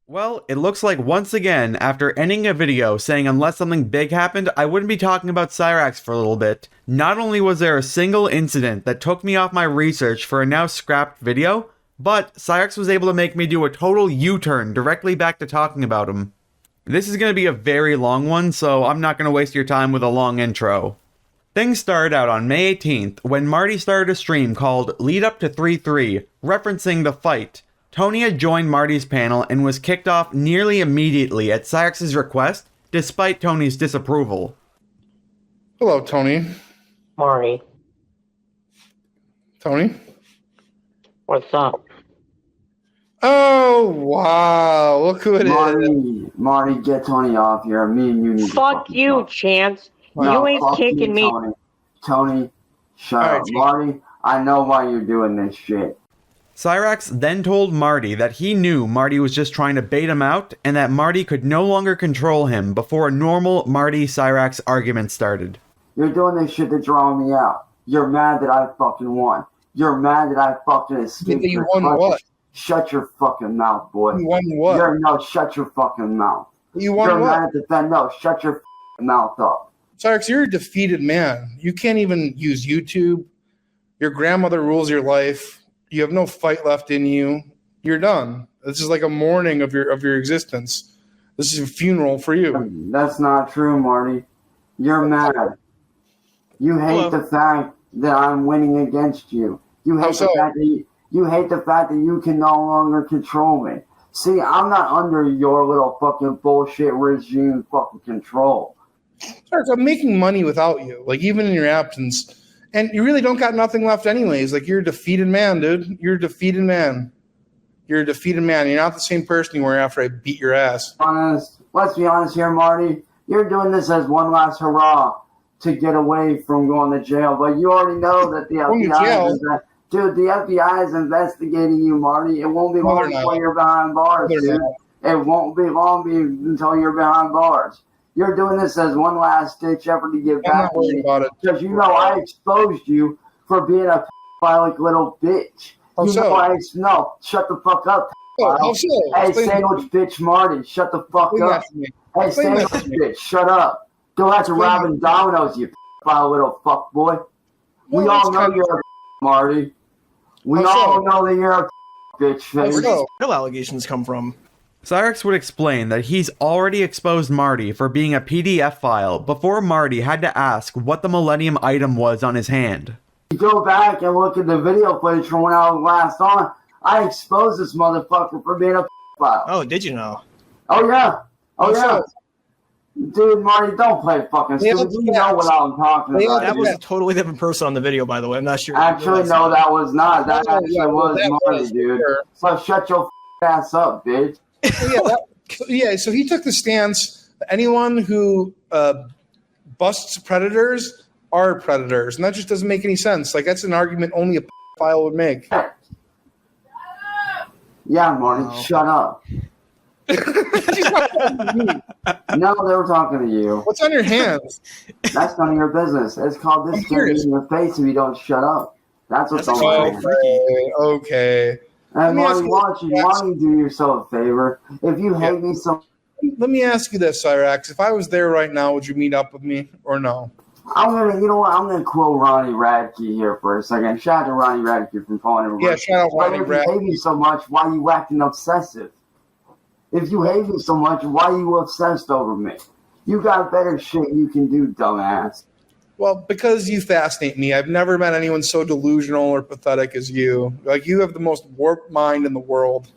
Well, it looks like once again, after ending a video saying unless something big happened, I wouldn't be talking about Cyrax for a little bit, not only was there a single incident that took me off my research for a now scrapped video, but Cyrax was able to make me do a total U-turn directly back to talking about him. This is going to be a very long one, so I'm not going to waste your time with a long intro. Things started out on May 18th when Marty started a stream called Lead Up to 3-3, referencing the fight. Tony had joined Marty's panel and was kicked off nearly immediately at Cyrax's request, despite Tony's disapproval. Hello, Tony. Marty, Tony? what's up? Oh, wow. Look who it is. Marty, get Tony off here. Me and you need to Fuck fucking you, talk. Chance. No, You ain't fuck kicking me. Tony, shut All up. right, Chief. Marty, I know why you're doing this shit. Cyrax then told Marty that he knew Marty was just trying to bait him out and that Marty could no longer control him before a normal Marty-Cyrax argument started. You're doing this shit to draw me out. You're mad that I fucking won. You're mad that I fucking escaped. You your won clutches. what? Shut your fucking mouth, boy. You won what? Shut your fucking mouth. You won You're what? mad at the No, shut your fucking mouth up. Cyrax, you're a defeated man. You can't even use YouTube. Your grandmother rules your life. You have no fight left in you. You're done. This is like a mourning of your existence. This is a funeral for you. That's not true, Marty. You're mad. You hate the fact that I'm winning against you. You hate the fact that you hate the fact that you can no longer control me. See, I'm not under your little fucking bullshit regime fucking control. Cyrax, I'm making money without you. Like, even in your absence. And you really don't got nothing left anyways. Like, you're a defeated man, dude. You're a defeated man. You're a defeated man. You're not the same person you were after I beat your ass. Let's be honest here, Marty. You're doing this as one last hurrah to get away from going to jail. But you already know that the FBI is investigating you, Marty. It won't be long before you're behind bars, dude. It won't be long until you're behind bars. You're doing this as one last ditch effort to get back to me because you know I exposed you for being a like little bitch. Shut the fuck up. Hey, sandwich bitch Marty, shut the fuck up. Hey, sandwich bitch, shut up. Go out to robbing Domino's, you little fuck boy. We all know you're a Marty. We all know that you're a bitch. Where do these real allegations come from? Cyrax would explain that he's already exposed Marty for being a PDF file before Marty had to ask what the Millennium item was on his hand. You go back and look at the video footage from when I was last on, I exposed this motherfucker for being a file. Oh, did you know? Oh, yeah. Dude, Marty, don't play fucking stupid. You know what I'm talking about. That was a totally different person on the video, by the way. I'm not sure. Actually, no, that was not. That actually was Marty, dude. So shut your ass up, bitch. So he took the stance that anyone who busts predators are predators, and that just doesn't make any sense. Like, that's an argument only a file would make. Yeah, Marty, shut up. No, they were talking to you. What's on your hands? That's none of your business. It's called this in your face if you don't shut up. That's what's on my hands. Okay. And Marty, why don't you do yourself a favor? If you hate me so... Let me ask you this, Cyrax. If I was there right now, would you meet up with me or no? I'm gonna quote Ronnie Radke here for a second. Shout out to Ronnie Radke from Fallen. Yeah, shout out Ronnie Radke. If you hate me so much, why are you acting obsessive? If you hate me so much, why are you obsessed over me? You got better shit you can do, dumbass. Well, because you fascinate me. I've never met anyone so delusional or pathetic as you. Like, you have the most warped mind in the world.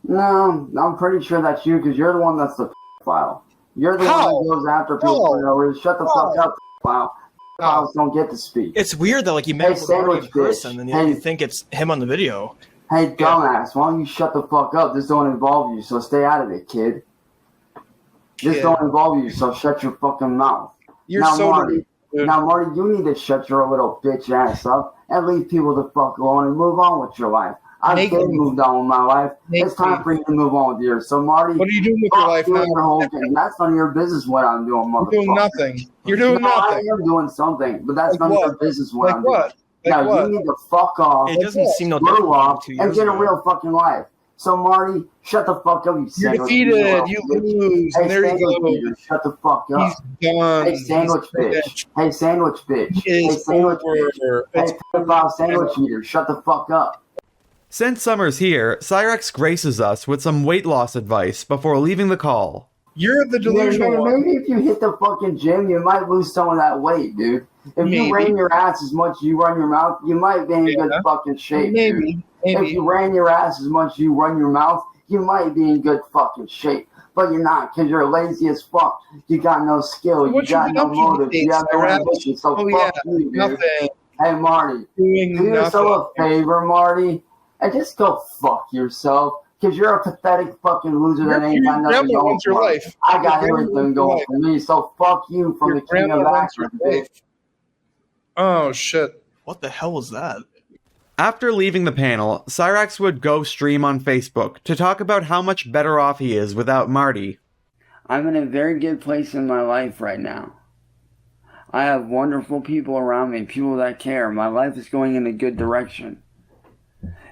No, I'm pretty sure that's you because you're the one that's the file. You're the one that goes after people for no reason. Shut the fuck up, file. Files don't get to speak. It's weird that, like, you met with Marty in person and you think it's him on the video. Hey, dumbass, why don't you shut the fuck up? This don't involve you, so stay out of it, kid. This don't involve you, so shut your fucking mouth. Marty, you need to shut your little bitch ass up and leave people the fuck alone and move on with your life. I've moved on with my life. It's time for you to move on with yours. So, Marty, what are you doing with your life now? That's none of your business what I'm doing, motherfucker. You're doing nothing. You're doing nothing. I am doing something, but that's none of your business what I'm doing. You need to fuck off. It doesn't seem no grow up and get a real fucking life. So Marty, shut the fuck up, you You're sandwich defeated. bitch. You lose. Hey, And there you sandwich go. eater, shut the fuck up. He's done. Hey, sandwich He's bitch. finished. Hey, sandwich bitch. Hey, It's sandwich over. bitch. It's Hey, pedophile sandwich eater, shut the fuck up. Since summer's here, Cyrax graces us with some weight loss advice before leaving the call. You're the delusional one. Maybe if you hit the fucking gym, you might lose some of that weight, dude. If you ran your ass as much as you run your mouth, you might be in good fucking shape, dude. If you ran your ass as much as you run your mouth, you might be in good fucking shape. But you're not, because you're lazy as fuck. You got no skill. You got no motive. You have no ambition. So fuck you, dude. Nothing. Hey, Marty. Doing Do yourself a favor, Marty, and just go fuck yourself. Because you're a pathetic fucking loser that ain't got nothing going for you. I got everything going for me, so fuck you from the king of actors, bitch. Oh, shit. What the hell was that? After leaving the panel, Cyrax would go stream on Facebook to talk about how much better off he is without Marty. I'm in a very good place in my life right now. I have wonderful people around me, people that care. My life is going in a good direction.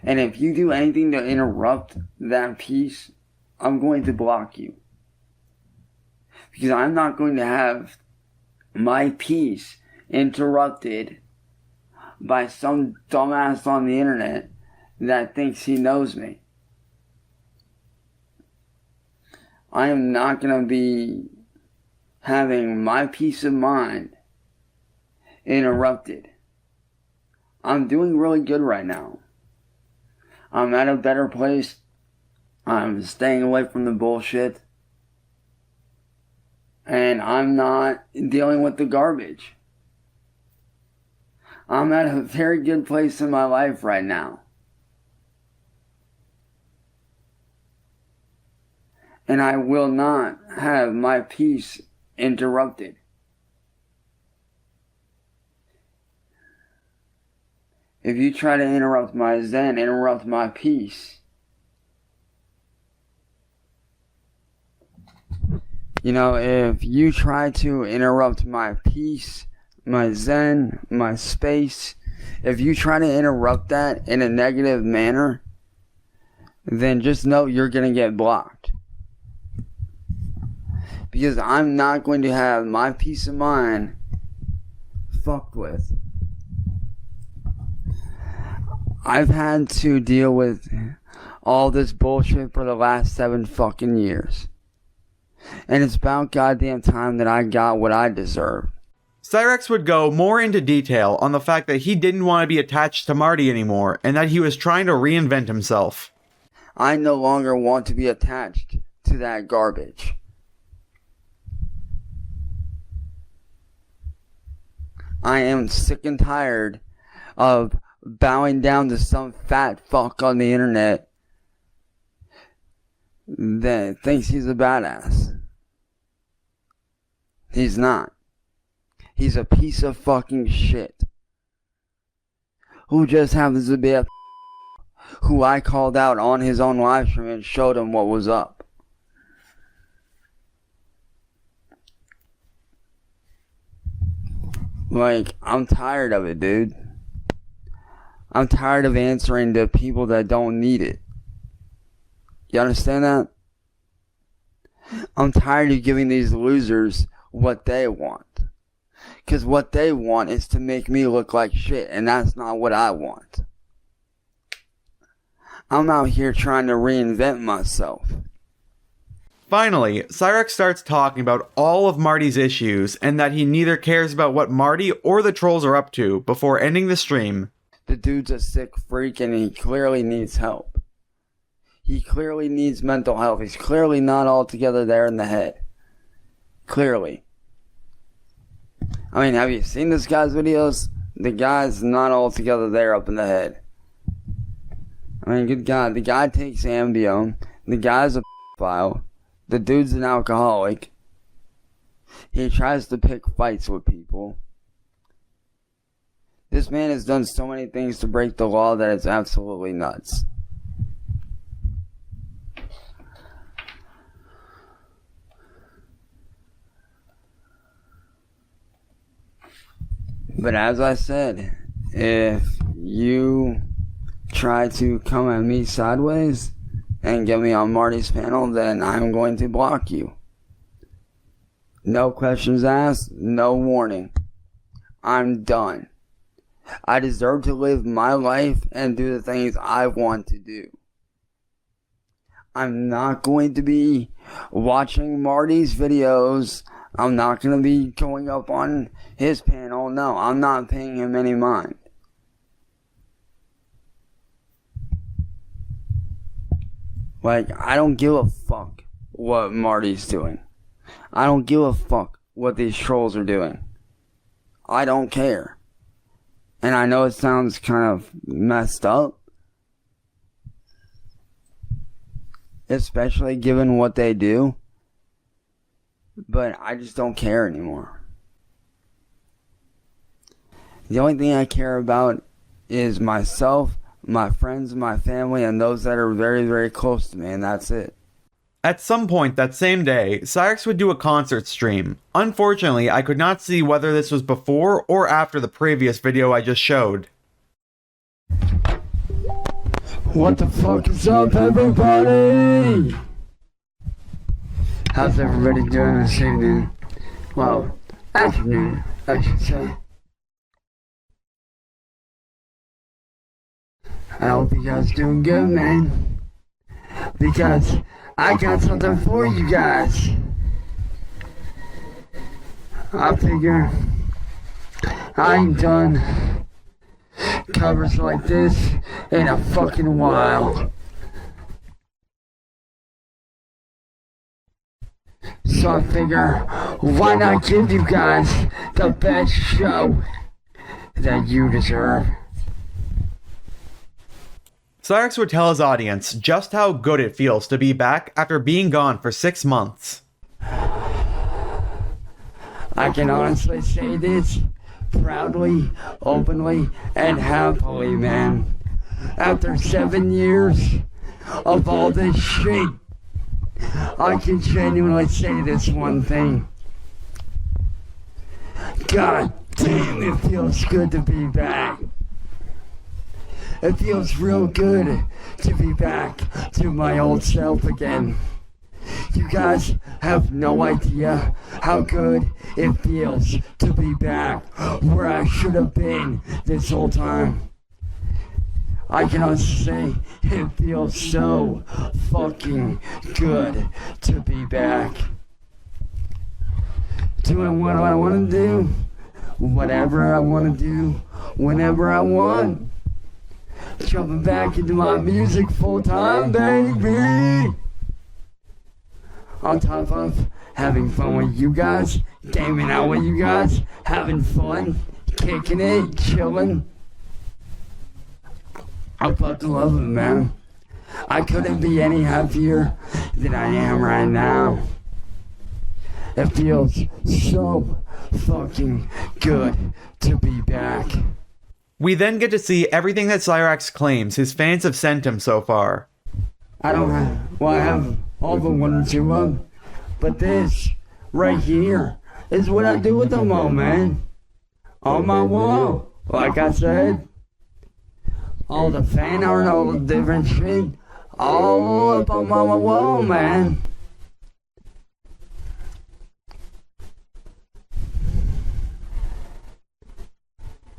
And if you do anything to interrupt that peace, I'm going to block you. Because I'm not going to have my peace interrupted by some dumbass on the internet that thinks he knows me. I am not going to be having my peace of mind interrupted. I'm doing really good right now. I'm at a better place. I'm staying away from the bullshit. And I'm not dealing with the garbage. I'm at a very good place in my life right now. And I will not have my peace interrupted. If you try to interrupt my zen, interrupt my peace, you know, if you try to interrupt my peace, my zen, my space, if you try to interrupt that in a negative manner, then just know you're going to get blocked. Because I'm not going to have my peace of mind fucked with. I've had to deal with all this bullshit for the last 7 fucking years. And it's about goddamn time that I got what I deserve. Cyrax would go more into detail on the fact that he didn't want to be attached to Marty anymore and that he was trying to reinvent himself. I no longer want to be attached to that garbage. I am sick and tired of bowing down to some fat fuck on the internet that thinks he's a badass. He's not. He's a piece of fucking shit. Who just happens to be a who I called out on his own live stream and showed him what was up. Like, I'm tired of it, dude. I'm tired of answering to people that don't need it. You understand that? I'm tired of giving these losers what they want. Because what they want is to make me look like shit, and that's not what I want. I'm out here trying to reinvent myself. Finally, Cyrax starts talking about all of Marty's issues and that he neither cares about what Marty or the trolls are up to before ending the stream. The dude's a sick freak and he clearly needs help. He clearly needs mental health. He's clearly not altogether there in the head. Clearly. I mean, have you seen this guy's videos? The guy's not altogether there up in the head. I mean, good God. The guy takes Ambien. The guy's a pedophile. The dude's an alcoholic. He tries to pick fights with people. This man has done so many things to break the law that it's absolutely nuts. But as I said, if you try to come at me sideways and get me on Marty's panel, then I'm going to block you. No questions asked, no warning. I'm done. I deserve to live my life and do the things I want to do. I'm not going to be watching Marty's videos. I'm not going to be going up on his panel. No, I'm not paying him any mind. Like, I don't give a fuck what Marty's doing. I don't give a fuck what these trolls are doing. I don't care. And I know it sounds kind of messed up, especially given what they do, but I just don't care anymore. The only thing I care about is myself, my friends, my family, and those that are very, very close to me, and that's it. At some point that same day, Cyrax would do a concert stream. Unfortunately, I could not see whether this was before or after the previous video I just showed. What the fuck is up, everybody? How's everybody doing this evening? Well, afternoon, I should say. I hope you guys doing good, man. Because I got something for you guys. I figure I ain't done covers like this in a fucking while. So I figure, why not give you guys the best show that you deserve? Cyrax would tell his audience just how good it feels to be back after being gone for 6 months. I can honestly say this proudly, openly, and happily, man. After 7 years of all this shit, I can genuinely say this one thing. God damn, it feels good to be back. It feels real good to be back to my old self again. You guys have no idea how good it feels to be back where I should have been this whole time. I can honestly say it feels so fucking good to be back. Doing what I want to do, whatever I want to do, whenever I want. Jumping back into my music full time, baby. On top of having fun with you guys, gaming out with you guys, having fun, kicking it, chilling. I fucking love it, man. I couldn't be any happier than I am right now. It feels so fucking good to be back. We then get to see everything that Cyrax claims his fans have sent him so far. I have all but 1 or 2 of them. But this, right here, is what I do with them all, man. On my wall, like I said. All the fan art, all the different shit, all up on my wall, man.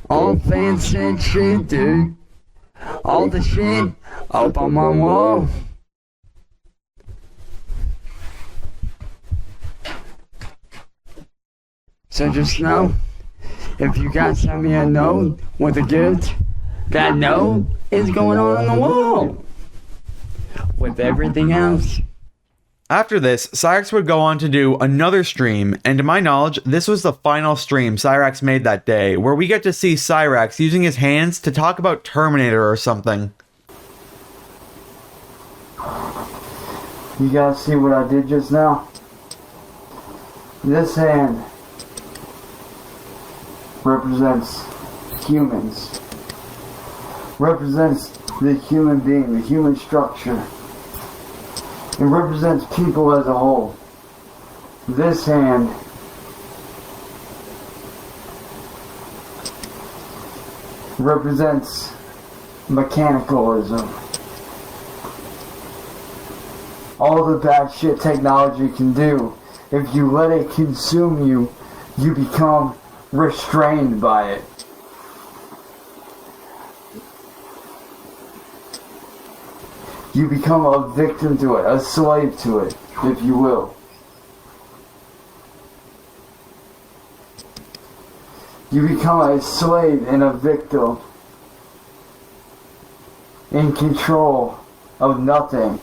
All fan sent shit, dude. All the shit up on my wall. So just know, if you guys send me a note with a gift, that note is going on the wall. With everything else. After this, Cyrax would go on to do another stream, and to my knowledge, this was the final stream Cyrax made that day, where we get to see Cyrax using his hands to talk about Terminator or something. You guys see what I did just now? This hand represents humans. Represents the human being, the human structure. It represents people as a whole. This hand represents mechanicalism. all the bad shit technology can do. If you let it consume you, you become restrained by it. You become a victim to it, a slave to it, if you will. You become a slave and a victim in control of nothing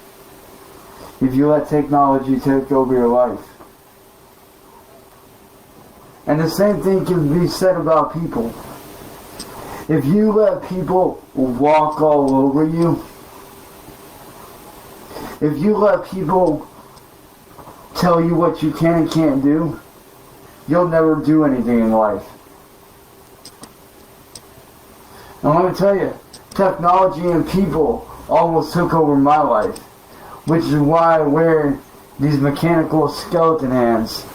if you let technology take over your life. And the same thing can be said about people. If you let people walk all over you, if you let people tell you what you can and can't do, you'll never do anything in life. And let me tell you, technology and people almost took over my life, which is why I wear these mechanical skeleton hands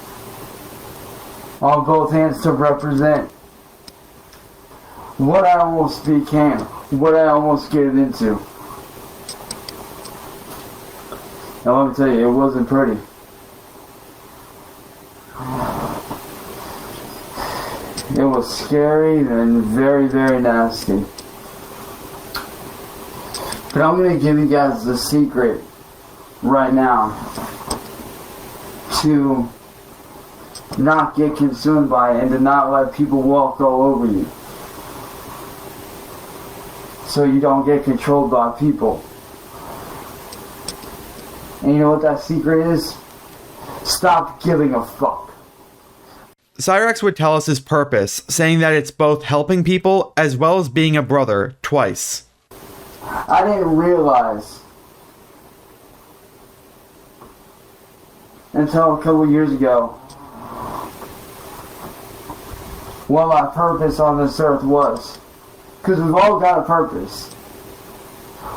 on both hands to represent what I almost became, what I almost get into. Now let me tell you, it wasn't pretty. It was scary and very, very nasty. But I'm going to give you guys the secret right now to not get consumed by it and to not let people walk all over you. So you don't get controlled by people. And you know what that secret is? Stop giving a fuck. Cyrax would tell us his purpose, saying that it's both helping people as well as being a brother, twice. I didn't realize until a couple years ago what my purpose on this earth was. Because we've all got a purpose.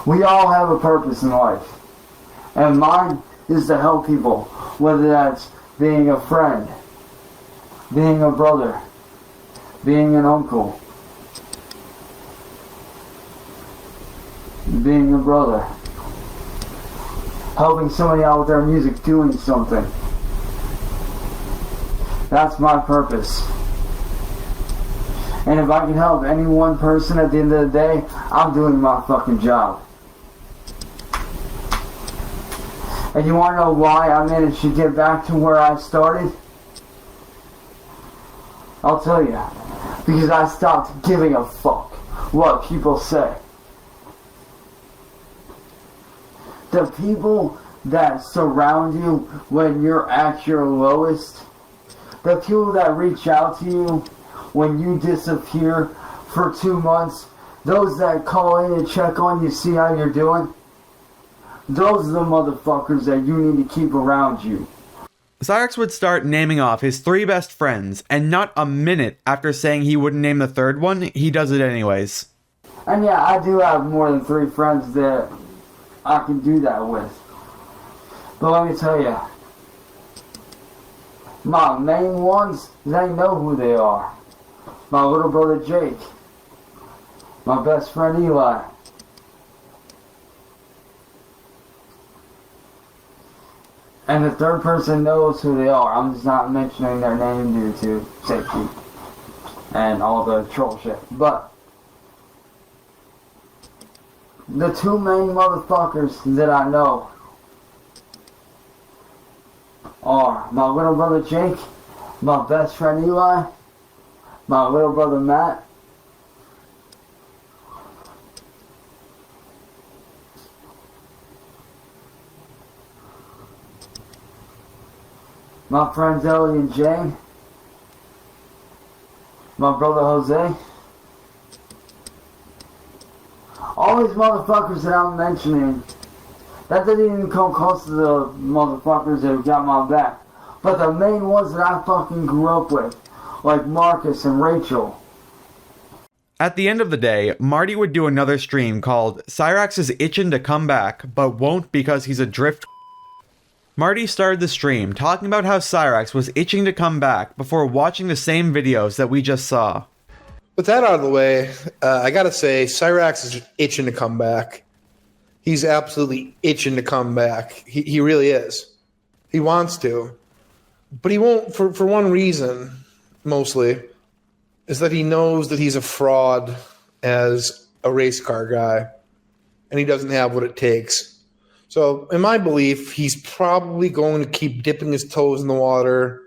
We all have a purpose in life. And mine is to help people, whether that's being a friend, being a brother, being an uncle, being a brother, helping somebody out with their music, doing something. That's my purpose. And if I can help any one person at the end of the day, I'm doing my fucking job. And you want to know why I managed to get back to where I started? I'll tell you. Because I stopped giving a fuck what people say. The people that surround you when you're at your lowest, the people that reach out to you when you disappear for 2 months, those that call in and check on you, see how you're doing, those are the motherfuckers that you need to keep around you. Cyrax would start naming off his 3 best friends, and not a minute after saying he wouldn't name the 3rd one, he does it anyways. And yeah, I do have more than 3 friends that I can do that with. But let me tell you, my main ones, they know who they are. My little brother Jake, my best friend Eli, and the 3rd person knows who they are. I'm just not mentioning their name due to safety and all the troll shit. But the 2 main motherfuckers that I know are my little brother Jake, my best friend Eli, my little brother Matt, my friends Ellie and Jay, my brother Jose. All these motherfuckers that I'm mentioning, that didn't even come close to the motherfuckers that have got my back. But the main ones that I fucking grew up with, like Marcus and Rachel. At the end of the day, Marty would do another stream called Cyrax is itching to come back, but won't because he's a drift. Marty started the stream talking about how Cyrax was itching to come back before watching the same videos that we just saw. With that out of the way, I gotta say, Cyrax is itching to come back. He's absolutely itching to come back. He really is. He wants to. But he won't for one reason, mostly, is that he knows that he's a fraud as a race car guy. And he doesn't have what it takes. So, in my belief, he's probably going to keep dipping his toes in the water.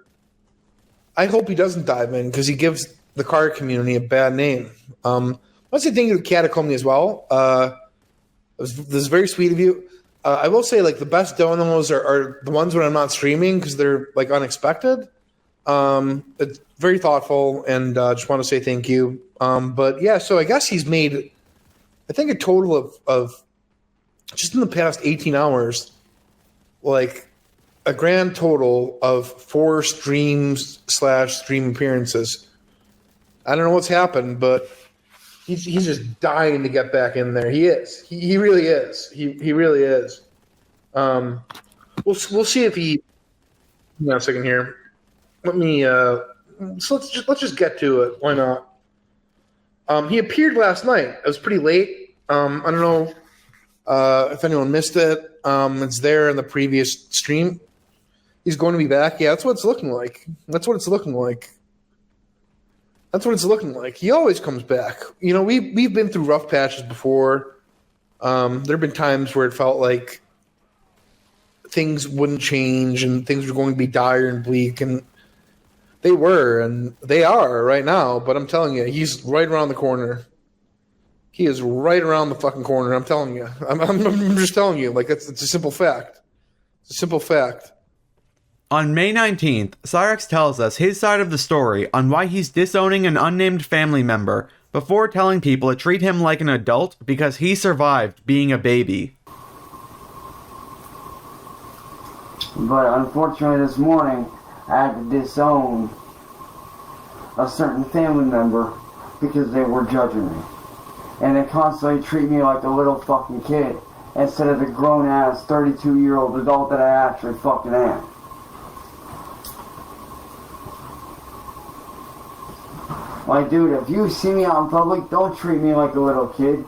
I hope he doesn't dive in because he gives the car community a bad name. What's the thing of the catacomb as well? This is very sweet of you. I will say, like, the best donos are the ones when I'm not streaming because they're, like, unexpected. It's very thoughtful, and just want to say thank you. But, yeah, so I guess he's made, I think, a total of just in the past 18 hours, like, a grand total of 4 streams/stream appearances. I don't know what's happened, but he's just dying to get back in there. He is. He really is. He really is. We'll see if he. Hang on a second here. Let me. So let's just get to it. Why not? He appeared last night. It was pretty late. I don't know if anyone missed it. It's there in the previous stream. He's going to be back. Yeah, that's what it's looking like. That's what it's looking like. He always comes back. You know, we've been through rough patches before. There have been times where it felt like things wouldn't change and things were going to be dire and bleak, and they were, and they are right now. But I'm telling you, he's right around the corner. He is right around the fucking corner. I'm telling you. I'm just telling you. Like, it's a simple fact. It's a simple fact. On May 19th, Cyrax tells us his side of the story on why he's disowning an unnamed family member before telling people to treat him like an adult because he survived being a baby. But unfortunately this morning, I had to disown a certain family member because they were judging me. And they constantly treat me like a little fucking kid instead of the grown-ass 32-year-old adult that I actually fucking am. Like, dude, if you see me out in public, don't treat me like a little kid.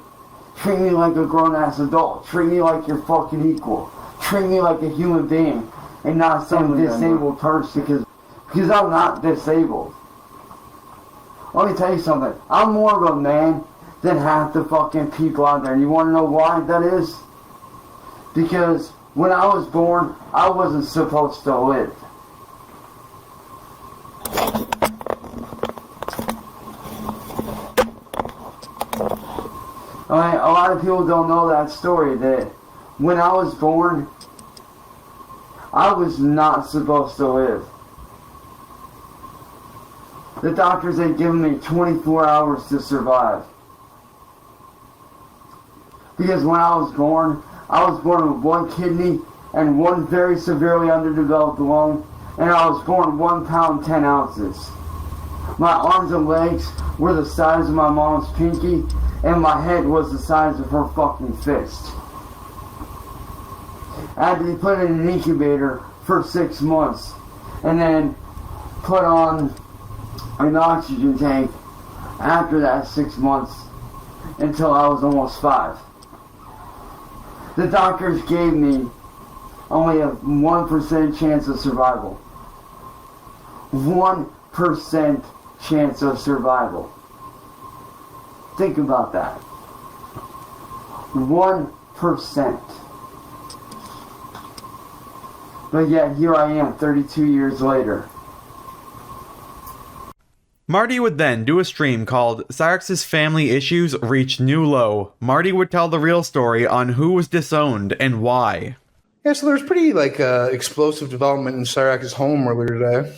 Treat me like a grown-ass adult. Treat me like you're fucking equal. Treat me like a human being and not some disabled person because I'm not disabled. Let me tell you something. I'm more of a man than half the fucking people out there. And you want to know why that is? Because when I was born, I wasn't supposed to live. I mean, a lot of people don't know that story, that when I was born, I was not supposed to live. The doctors had given me 24 hours to survive. Because when I was born with one kidney and one very severely underdeveloped lung, and I was born 1 pound 10 ounces. My arms and legs were the size of my mom's pinky, and my head was the size of her fucking fist. I had to be put in an incubator for 6 months, and then put on an oxygen tank after that 6 months until I was almost 5. The doctors gave me only a 1% chance of survival. 1% chance of survival. Think about that. 1%. But yet here I am 32 years later. Marty would then do a stream called Cyrax's Family Issues Reach New Low. Marty would tell the real story on who was disowned and why. Yeah, so there's pretty explosive development in Cyrax's home earlier today.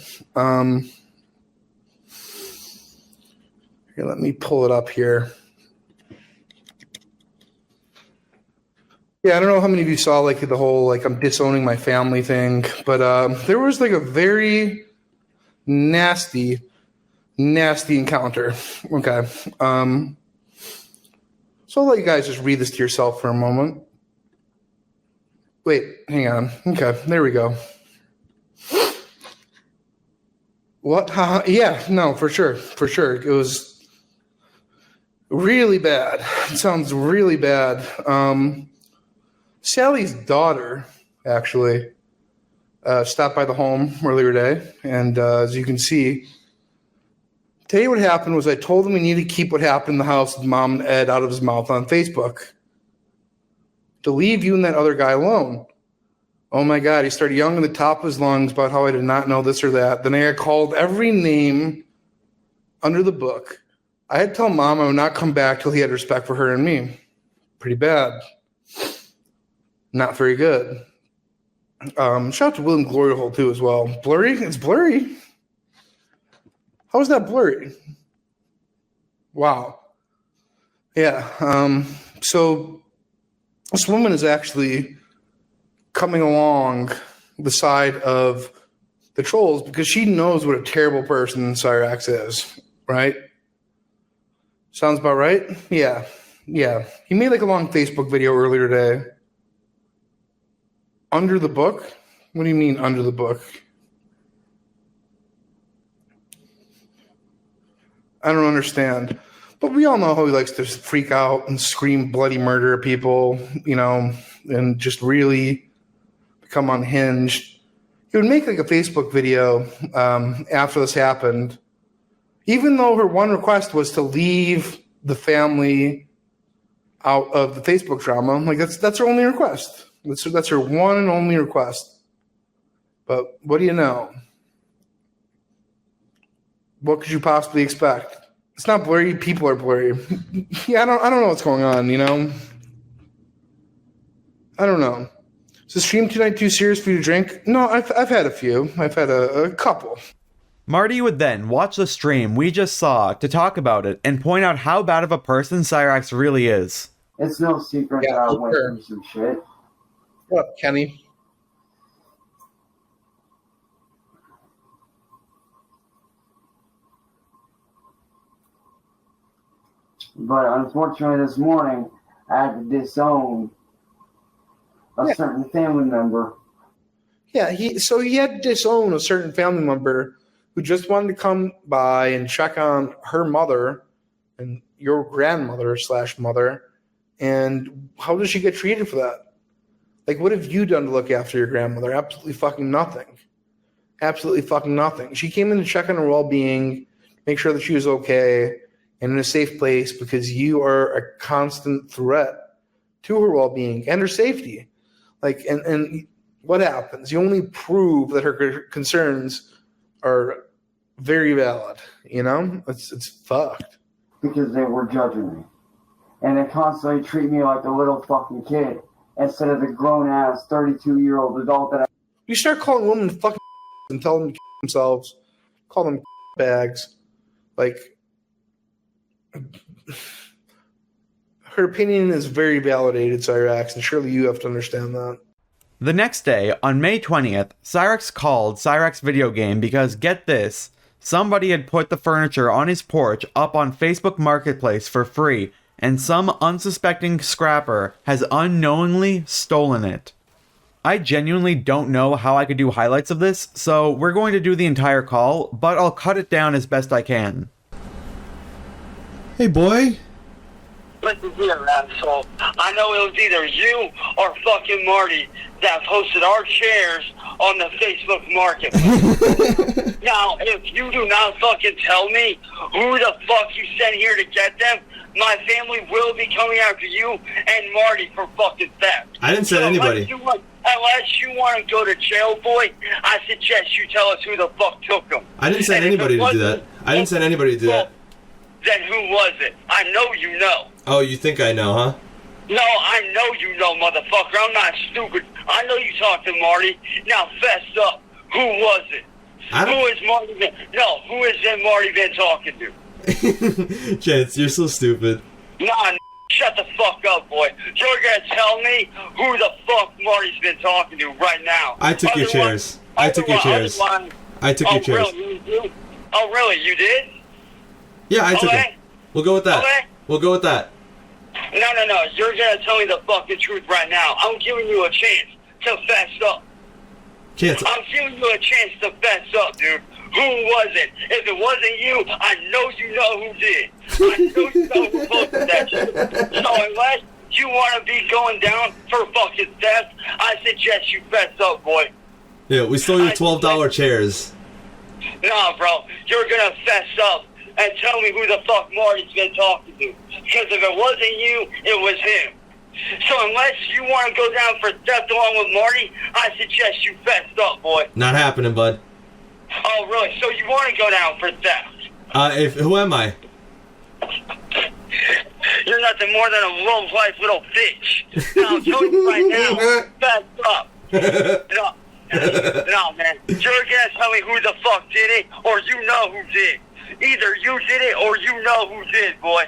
Here, let me pull it up here. Yeah, I don't know how many of you saw the whole I'm disowning my family thing, but there was a very nasty encounter. Okay. So I'll let you guys just read this to yourself for a moment. Wait, hang on. Okay, there we go. What? Yeah, no, for sure. It was really bad. It sounds really bad. Sally's daughter, actually, stopped by the home earlier today. And as you can see, today what happened was I told him we needed to keep what happened in the house with Mom and Ed out of his mouth on Facebook. To leave you and that other guy alone. Oh my God, he started yelling at the top of his lungs about how I did not know this or that. Then I called every name under the book. I had to tell Mom I would not come back till he had respect for her and me. Pretty bad. Not very good. Shout out to William Gloryhole too as well. Blurry? It's blurry. How is that blurry? Wow. Yeah. So this woman is actually coming along the side of the trolls because she knows what a terrible person Cyrax is, right? Sounds about right? Yeah. He made like a long Facebook video earlier today. Under the book? What do you mean under the book? I don't understand. But we all know how he likes to freak out and scream bloody murder at people, and just really become unhinged. He would make like a Facebook video after this happened, even though her one request was to leave the family out of the Facebook drama. Like that's her only request. That's her one and only request. But what do you know? What could you possibly expect? It's not blurry. People are blurry. Yeah, I don't know what's going on. I don't know. Is the stream tonight too serious for you to drink? No, I've had a few. I've had a couple. Marty would then watch the stream we just saw to talk about it and point out how bad of a person Cyrax really is. It's no secret that I went through some shit. What up, Kenny? But unfortunately this morning, I had to disown a certain family member. Yeah, he had to disown a certain family member who just wanted to come by and check on her mother and your grandmother / mother. And how does she get treated for that? Like, what have you done to look after your grandmother? Absolutely fucking nothing. Absolutely fucking nothing. She came in to check on her well-being, make sure that she was okay and in a safe place because you are a constant threat to her well-being and her safety. Like, and what happens? You only prove that her concerns are very valid. It's fucked. Because they were judging me. And they constantly treat me like a little fucking kid instead of the grown-ass 32-year-old adult that I... You start calling women fucking and tell them to themselves. Call them bags. Like, her opinion is very validated, Cyrax, and surely you have to understand that. The next day, on May 20th, Cyrax called Cyrax Video Game because, get this, somebody had put the furniture on his porch up on Facebook Marketplace for free, and some unsuspecting scrapper has unknowingly stolen it. I genuinely don't know how I could do highlights of this, so we're going to do the entire call, but I'll cut it down as best I can. Hey, boy. Listen here, asshole. I know it was either you or fucking Marty that posted our chairs on the Facebook Marketplace. Now, if you do not fucking tell me who the fuck you sent here to get them, my family will be coming after you and Marty for fucking theft. I didn't send anybody. Unless you want to go to jail, boy, I suggest you tell us who the fuck took them. I didn't send anybody to do that. I didn't send anybody to do that. Then who was it? I know you know. Oh, you think I know, huh? No, I know you know, motherfucker. I'm not stupid. I know you talked to Marty. Now, fess up. Who was it? Who is Marty been? No, who is it Marty been talking to? Chance, you're so stupid. Nah, shut the fuck up, boy. You're gonna tell me who the fuck Marty's been talking to right now. I took your chairs. I took your chairs. I took your chairs. Really? Oh, really? You did? Yeah, I took it. We'll go with that. Okay. We'll go with that. No. You're gonna tell me the fucking truth right now. I'm giving you a chance to fess up. I'm giving you a chance to fess up, dude. Who was it? If it wasn't you, I know you know who did. I know you know who posted that shit. So you want to be going down for fucking theft, I suggest you fess up, boy. Yeah, we stole your $12 chairs. Nah, bro, you're gonna fess up and tell me who the fuck Marty's been talking to. Because if it wasn't you, it was him. So unless you want to go down for theft along with Marty, I suggest you fess up, boy. Not happening, bud. Oh, really? So you want to go down for theft? Who am I? You're nothing more than a low-life little bitch. Now, I'm telling you right now, fess up. No, man. You're gonna tell me who the fuck did it, or you know who did. Either you did it, or you know who did, boy.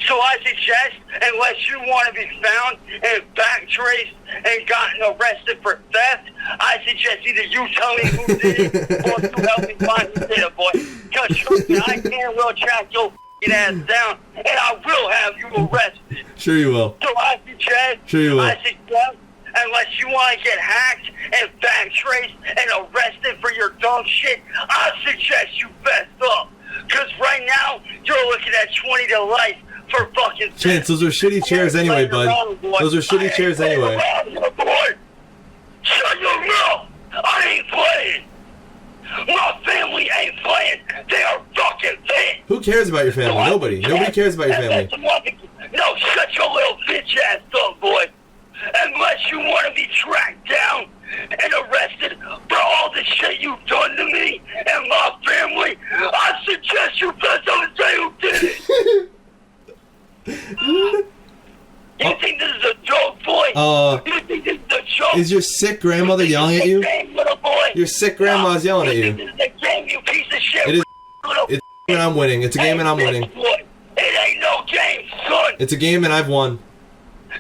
So I suggest, unless you want to be found and backtraced and gotten arrested for theft, I suggest either you tell me who did it, or you help me find who did it, boy. Because trust me, I can will track your f***ing ass down, and I will have you arrested. Sure you will. So I suggest, unless you want to get hacked and backtraced and arrested for your dumb shit, I suggest you fess up. Because right now, you're looking at 20 to life for fucking... Chance, those are shitty chairs anyway, bud. Those are shitty chairs anyway. Shut your mouth! I ain't playing! My family ain't playing! They are fucking fit! Who cares about your family? Nobody. Nobody cares about your family. No, shut your little bitch ass up, boy! Unless you want to be tracked down and arrested for all the shit you've done to me and my family, I suggest you fess up and say who did it. You think this is a joke, boy? You think this is a joke? Is your sick grandmother yelling at you? Game, little boy. Your sick grandma's yelling at you. This is a game, you piece of shit. It is. It's and I'm winning. It's a game and I'm winning. It ain't no game, son. It's a game and I've won.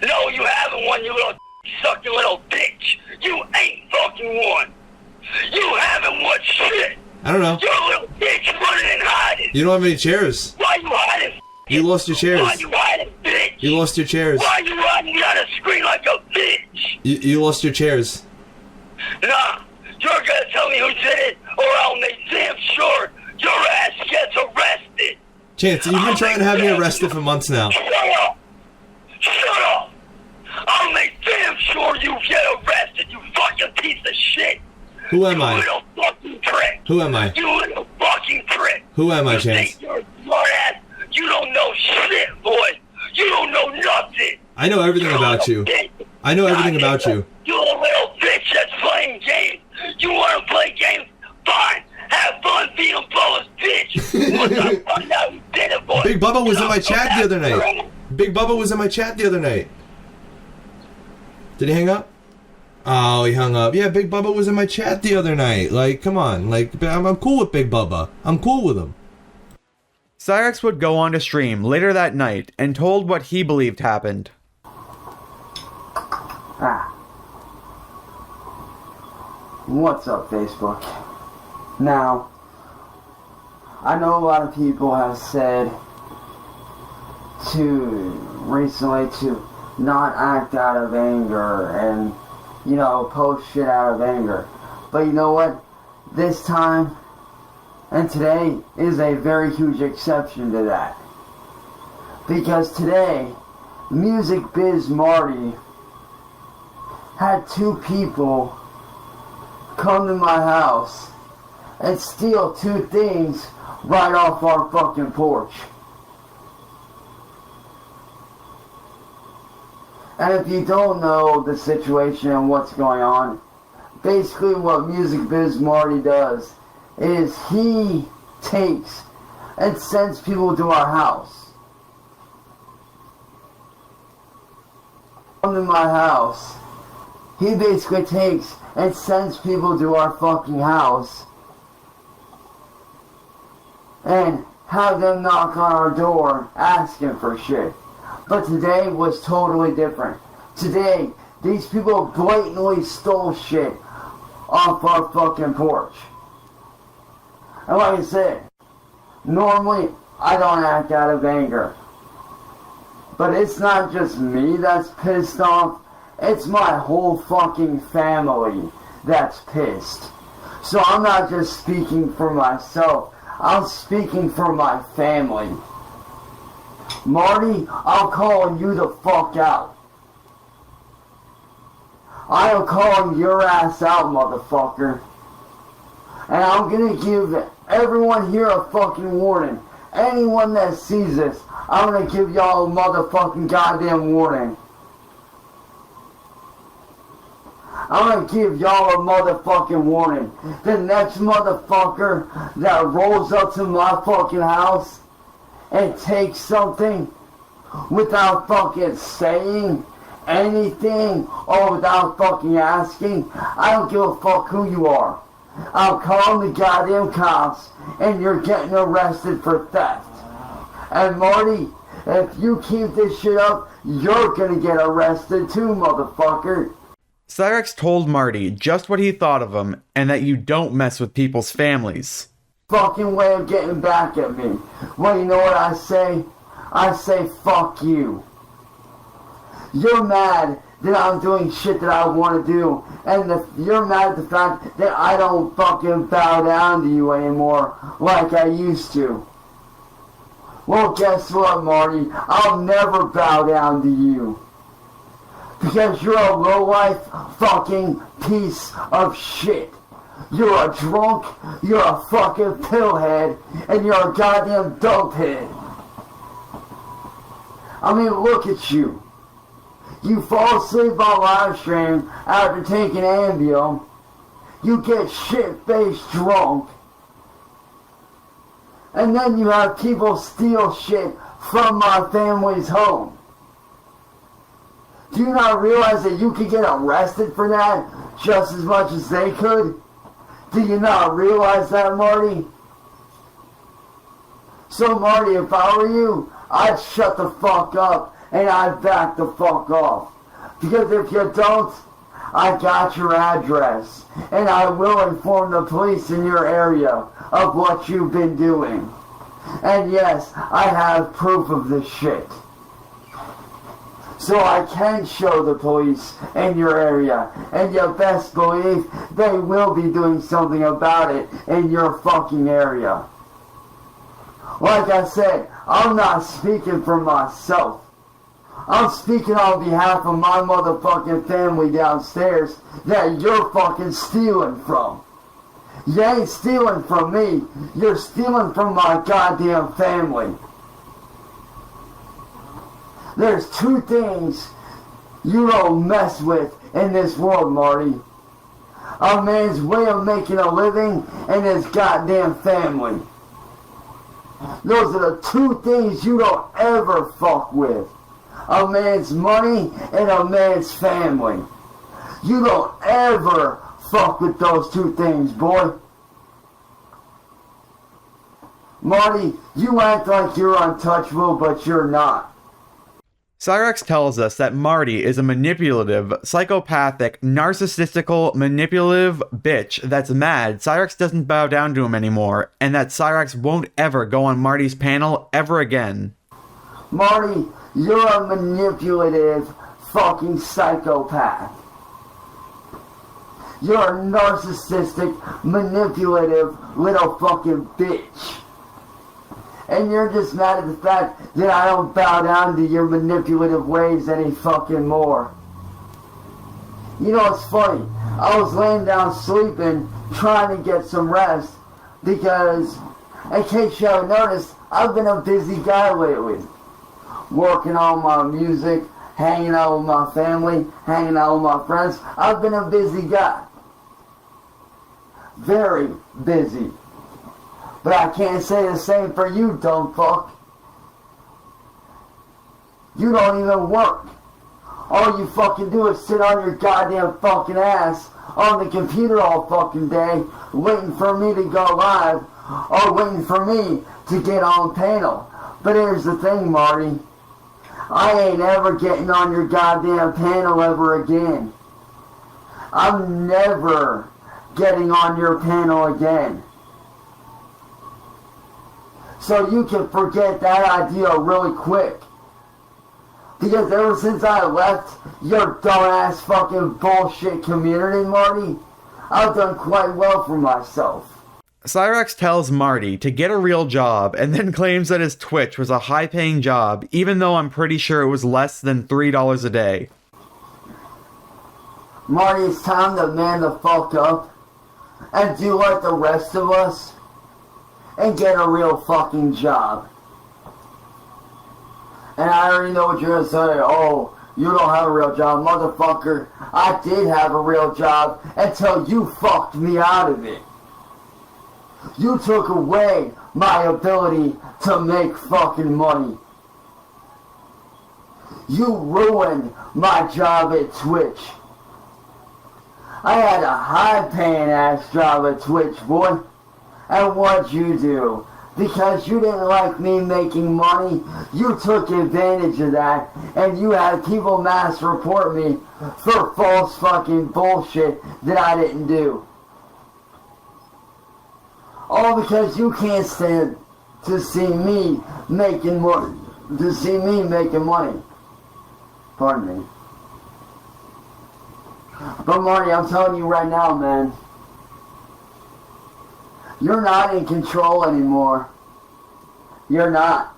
No, you haven't won, you little sucking little bitch. You ain't fucking won. You haven't won shit. I don't know. You're a little bitch running and hiding. You don't have any chairs. Why you hiding? You lost your chairs. Why you hiding, bitch? You lost your chairs. Why you hiding on a screen like a bitch? You lost your chairs. Nah, you're gonna tell me who did it, or I'll make damn sure your ass gets arrested. Chance, you've been trying to have me arrested for months now. Shut up! Shut up! I'll make damn sure you get arrested, you fucking piece of shit! Who am I? You little fucking prick! Who am I? You little fucking prick! Who am I, You Chance? think you're a smart ass? You don't know shit, boy! You don't know nothing! I know everything about you. I know everything about you. You a little bitch that's playing games! You wanna play games? Fine! Have fun being Bubba's bitch! Once I find out who did it, boy! Big Bubba was in my chat the other night. Big Bubba was in my chat the other night. Did he hang up? Oh, he hung up. Yeah, Big Bubba was in my chat the other night. Like, come on. Like, I'm cool with Big Bubba. I'm cool with him. Cyrax would go on to stream later that night and told what he believed happened. What's up, Facebook? Now, I know a lot of people have said recently to not act out of anger and, you know, post shit out of anger. But you know what? This time and today is a very huge exception to that. Because today, Music Biz Marty had two people come to my house and steal two things right off our fucking porch. And if you don't know the situation and what's going on, basically what Music Biz Marty does is he takes and sends people to our house. Come to my house. He basically takes and sends people to our fucking house and have them knock on our door asking for shit. But today was totally different. Today, these people blatantly stole shit off our fucking porch. And like I said, normally I don't act out of anger. But it's not just me that's pissed off. It's my whole fucking family that's pissed. So I'm not just speaking for myself. I'm speaking for my family. Marty, I'm calling you the fuck out. I am calling your ass out, motherfucker. And I'm gonna give everyone here a fucking warning. Anyone that sees this, I'm gonna give y'all a motherfucking goddamn warning. I'm gonna give y'all a motherfucking warning. The next motherfucker that rolls up to my fucking house and takes something without fucking saying anything or without fucking asking, I don't give a fuck who you are. I'm calling the goddamn cops and you're getting arrested for theft. And Marty, if you keep this shit up, you're gonna get arrested too, motherfucker. Cyrax told Marty just what he thought of him and that you don't mess with people's families. Fucking way of getting back at me. Well, you know what I say? I say fuck you. You're mad that I'm doing shit that I want to do, and you're mad at the fact that I don't fucking bow down to you anymore like I used to. Well, guess what, Marty? I'll never bow down to you. Because you're a low-life fucking piece of shit. You're a drunk, you're a fucking pillhead, and you're a goddamn dopehead. I mean, look at you. You fall asleep on live stream after taking Ambien. You get shit-faced drunk. And then you have people steal shit from my family's home. Do you not realize that you could get arrested for that just as much as they could? Do you not realize that, Marty? So, Marty, if I were you, I'd shut the fuck up and I'd back the fuck off. Because if you don't, I got your address. And I will inform the police in your area of what you've been doing. And yes, I have proof of this shit. So I can show the police in your area, and you best believe they will be doing something about it in your fucking area. Like I said, I'm not speaking for myself. I'm speaking on behalf of my motherfucking family downstairs that you're fucking stealing from. You ain't stealing from me, you're stealing from my goddamn family. There's two things you don't mess with in this world, Marty. A man's way of making a living and his goddamn family. Those are the two things you don't ever fuck with. A man's money and a man's family. You don't ever fuck with those two things, boy. Marty, you act like you're untouchable, but you're not. Cyrax tells us that Marty is a manipulative, psychopathic, narcissistical, manipulative bitch that's mad Cyrax doesn't bow down to him anymore, and that Cyrax won't ever go on Marty's panel ever again. Marty, you're a manipulative fucking psychopath. You're a narcissistic, manipulative little fucking bitch. And you're just mad at the fact that I don't bow down to your manipulative ways any fucking more. You know, it's funny. I was laying down sleeping, trying to get some rest, because, in case you haven't noticed, I've been a busy guy lately. Working on my music, hanging out with my family, hanging out with my friends. I've been a busy guy. Very busy. But I can't say the same for you, dumb fuck. You don't even work. All you fucking do is sit on your goddamn fucking ass on the computer all fucking day, waiting for me to go live, or waiting for me to get on panel. But here's the thing, Marty. I ain't ever getting on your goddamn panel ever again. I'm never getting on your panel again. So you can forget that idea really quick. Because ever since I left your dumbass fucking bullshit community, Marty, I've done quite well for myself. Cyrax tells Marty to get a real job and then claims that his Twitch was a high-paying job, even though I'm pretty sure it was less than $3 a day. Marty, it's time to man the fuck up and do like the rest of us and get a real fucking job. And I already know what you're gonna say. Oh, you don't have a real job, motherfucker. I did have a real job until you fucked me out of it. You took away my ability to make fucking money. You ruined my job at Twitch. I had a high-paying ass job at Twitch, boy. And what'd you do? Because you didn't like me making money, you took advantage of that, and you had people mass report me for false fucking bullshit that I didn't do. All because you can't stand to see me making money. Pardon me. But Marty, I'm telling you right now, man. You're not in control anymore. You're not.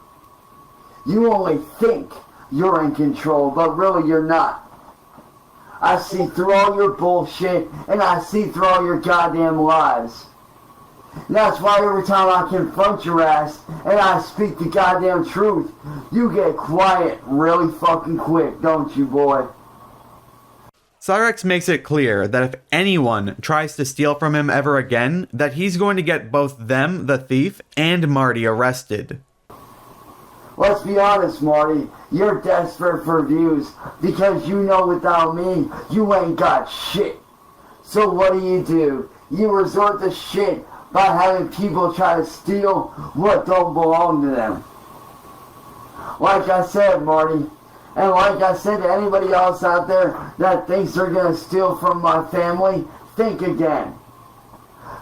You only think you're in control, but really you're not. I see through all your bullshit, and I see through all your goddamn lies. And that's why every time I confront your ass, and I speak the goddamn truth, you get quiet really fucking quick, don't you, boy? Cyrax makes it clear that if anyone tries to steal from him ever again, that he's going to get both them, the thief, and Marty arrested. Let's be honest, Marty. You're desperate for views because you know without me, you ain't got shit. So what do? You resort to shit by having people try to steal what don't belong to them. Like I said, Marty, and like I said to anybody else out there that thinks they're going to steal from my family, think again.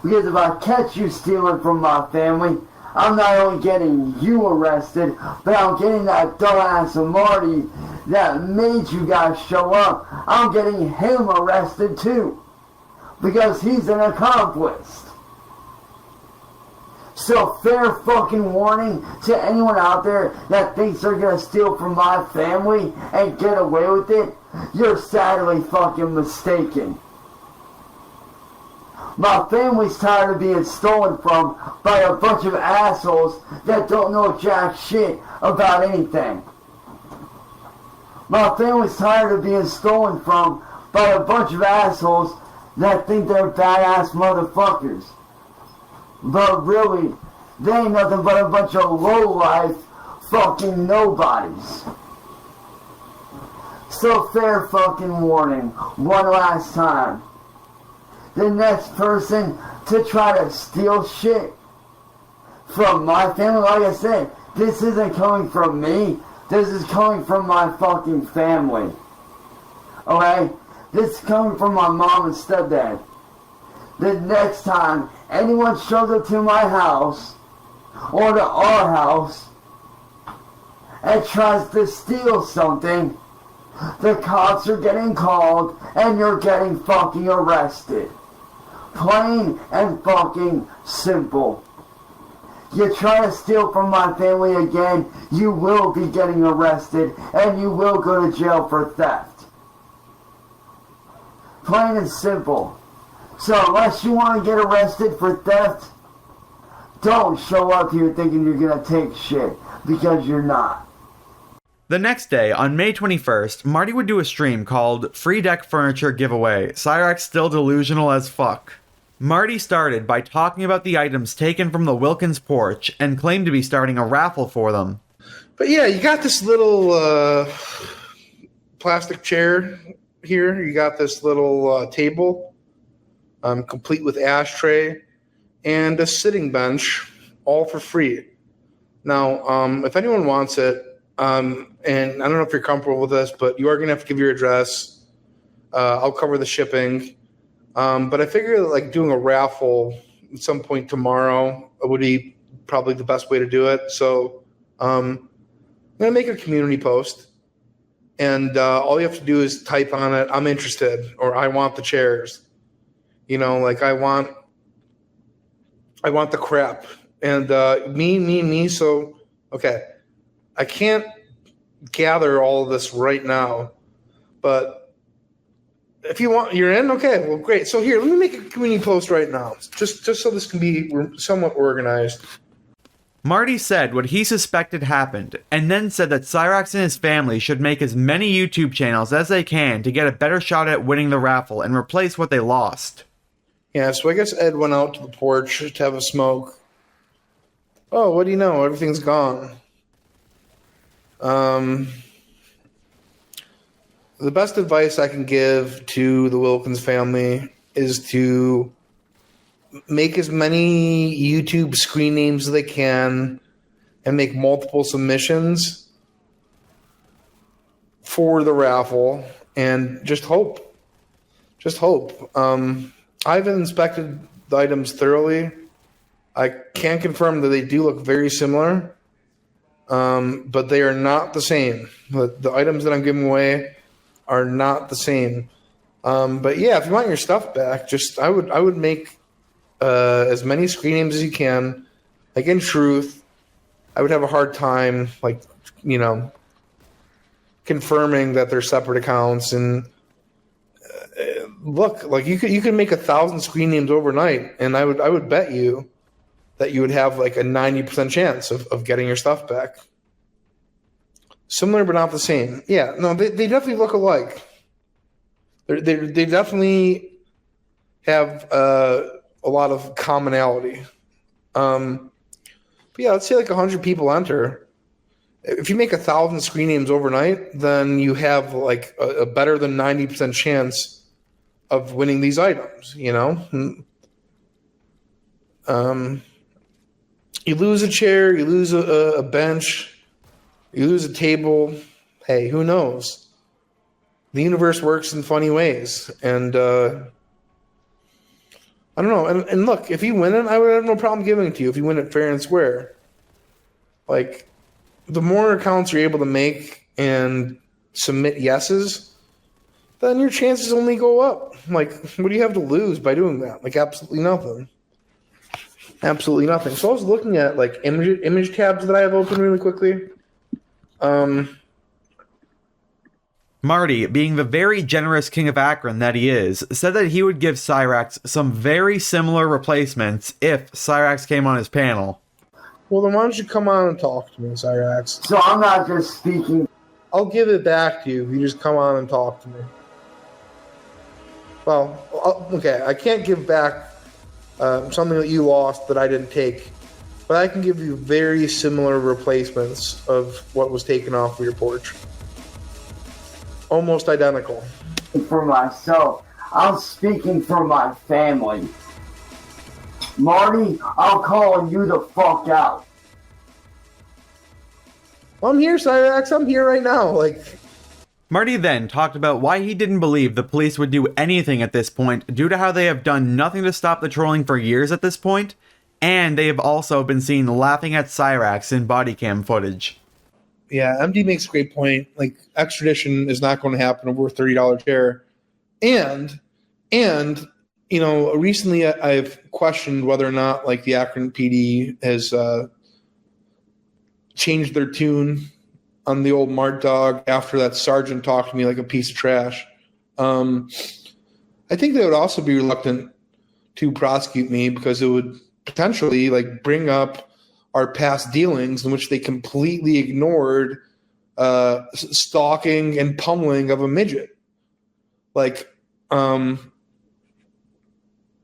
Because if I catch you stealing from my family, I'm not only getting you arrested, but I'm getting that dumbass of Marty that made you guys show up. I'm getting him arrested too. Because he's an accomplice. So fair fucking warning to anyone out there that thinks they're gonna steal from my family and get away with it, you're sadly fucking mistaken. My family's tired of being stolen from by a bunch of assholes that don't know jack shit about anything. My family's tired of being stolen from by a bunch of assholes that think they're badass motherfuckers. But really, they ain't nothing but a bunch of low-life fucking nobodies. So fair fucking warning, one last time. The next person to try to steal shit from my family, like I said, this isn't coming from me, this is coming from my fucking family. Okay? This is coming from my mom and stepdad. The next time anyone shows up to my house or to our house and tries to steal something, the cops are getting called and you're getting fucking arrested. Plain and fucking simple. You try to steal from my family again, you will be getting arrested and you will go to jail for theft. Plain and simple. So unless you want to get arrested for theft, don't show up here thinking you're going to take shit, because you're not. The next day, on May 21st, Marty would do a stream called Free Deck Furniture Giveaway, Cyrax still delusional as fuck. Marty started by talking about the items taken from the Wilkins porch and claimed to be starting a raffle for them. But yeah, you got this little plastic chair here. You got this little table. Complete with ashtray and a sitting bench, all for free. Now, if anyone wants it, and I don't know if you're comfortable with this, but you are going to have to give your address. I'll cover the shipping. But I figure like doing a raffle at some point tomorrow would be probably the best way to do it. So I'm going to make a community post. And all you have to do is type on it, I'm interested, or I want the chairs. You know, like I want I want the crap. And me. So, okay, I can't gather all of this right now, but if you want, you're in? Okay, well, great. So here, let me make a community post right now, just so this can be somewhat organized. Marty said what he suspected happened, and then said that Cyrax and his family should make as many YouTube channels as they can to get a better shot at winning the raffle and replace what they lost. Yeah, so I guess Ed went out to the porch to have a smoke. Oh, what do you know? Everything's gone. The best advice I can give to the Wilkins family is to make as many YouTube screen names as they can and make multiple submissions for the raffle and just hope. Just hope. I've inspected the items thoroughly. I can confirm that they do look very similar, but they are not the same. The items that I'm giving away are not the same. But yeah, if you want your stuff back, I would make as many screen names as you can. Like, in truth, I would have a hard time, confirming that they're separate accounts. And look, like, you could make 1,000 screen names overnight, and I would bet you that you would have like a 90% chance of getting your stuff back. Similar but not the same. Yeah, no, they definitely look alike. They definitely have a lot of commonality. But yeah, let's say like 100 people enter. If you make 1,000 screen names overnight, then you have like a better than 90% chance of winning these items, you know? You lose a chair, you lose a bench, you lose a table. Hey, who knows? The universe works in funny ways. And I don't know. And look, if you win it, I would have no problem giving it to you if you win it fair and square. Like, the more accounts you're able to make and submit yeses, then your chances only go up. Like, what do you have to lose by doing that? Like, absolutely nothing. Absolutely nothing. So I was looking at like image tabs that I have open really quickly. Marty, being the very generous king of Akron that he is, said that he would give Cyrax some very similar replacements if Cyrax came on his panel. Well, then why don't you come on and talk to me, Cyrax? So I'm not just speaking. I'll give it back to you if you just come on and talk to me. Well, okay, I can't give back something that you lost that I didn't take, but I can give you very similar replacements of what was taken off of your porch. Almost identical. For myself, I'm speaking for my family. Marty, I'm calling you the fuck out. I'm here, Cyrax. I'm here right now. Like, Marty then talked about why he didn't believe the police would do anything at this point due to how they have done nothing to stop the trolling for years at this point, and they have also been seen laughing at Cyrax in body cam footage. Yeah, MD makes a great point. Like, extradition is not going to happen over a $30 chair. And you know, recently I've questioned whether or not like the Akron PD has changed their tune on the old Mart dog after that sergeant talked to me like a piece of trash. I think they would also be reluctant to prosecute me because it would potentially like bring up our past dealings in which they completely ignored stalking and pummeling of a midget. Like,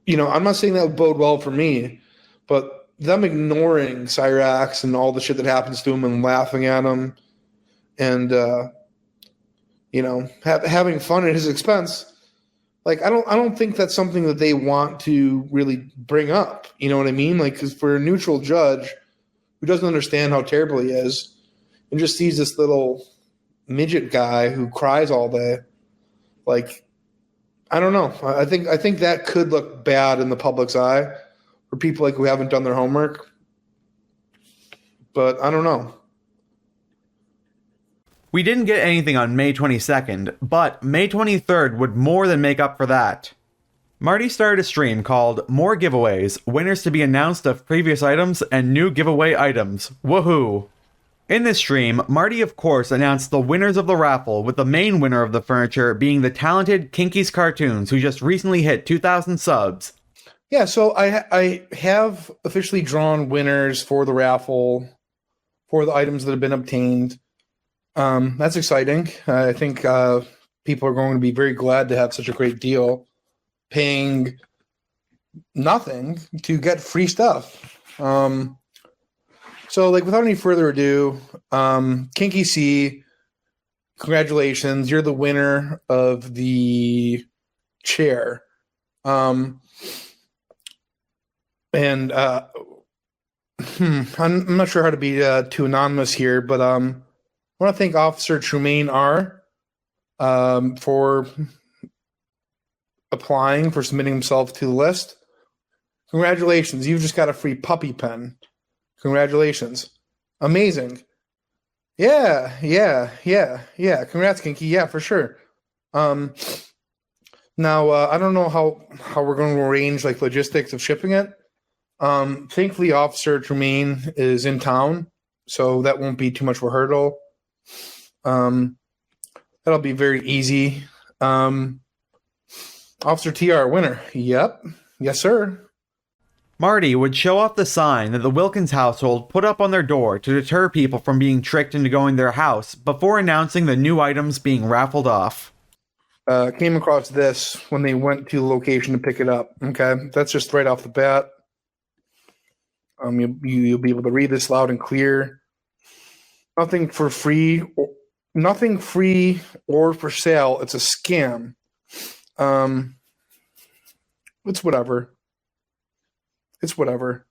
you know, I'm not saying that would bode well for me, but them ignoring Cyrax and all the shit that happens to him and laughing at him and, you know, having fun at his expense. Like, I don't think that's something that they want to really bring up. You know what I mean? Like, because for a neutral judge who doesn't understand how terrible he is and just sees this little midget guy who cries all day, like, I don't know. I think that could look bad in the public's eye for people like who haven't done their homework. But I don't know. We didn't get anything on May 22nd, but May 23rd would more than make up for that. Marty started a stream called More Giveaways, winners to be announced of previous items and new giveaway items. Woohoo! In this stream, Marty of course announced the winners of the raffle, with the main winner of the furniture being the talented Kinky's Cartoons, who just recently hit 2,000 subs. Yeah, so I have officially drawn winners for the raffle, for the items that have been obtained. That's exciting. I think people are going to be very glad to have such a great deal, paying nothing to get free stuff. So, like, without any further ado, Kinky C, congratulations. You're the winner of the chair. I'm not sure how to be too anonymous here, but I want to thank Officer Trumaine R. For applying, for submitting himself to the list. Congratulations, you've just got a free puppy pen. Congratulations. Amazing. Yeah. Congrats, Kinky. Yeah, for sure. Now, I don't know how we're going to arrange like logistics of shipping it. Thankfully, Officer Tremaine is in town, so that won't be too much of a hurdle. That'll be very easy. Officer TR, winner. Yep. Yes, sir. Marty would show off the sign that the Wilkins household put up on their door to deter people from being tricked into going to their house before announcing the new items being raffled off. Came across this when they went to the location to pick it up. Okay, that's just right off the bat. You'll be able to read this loud and clear. Nothing free or for sale. It's a scam. It's whatever. It's whatever.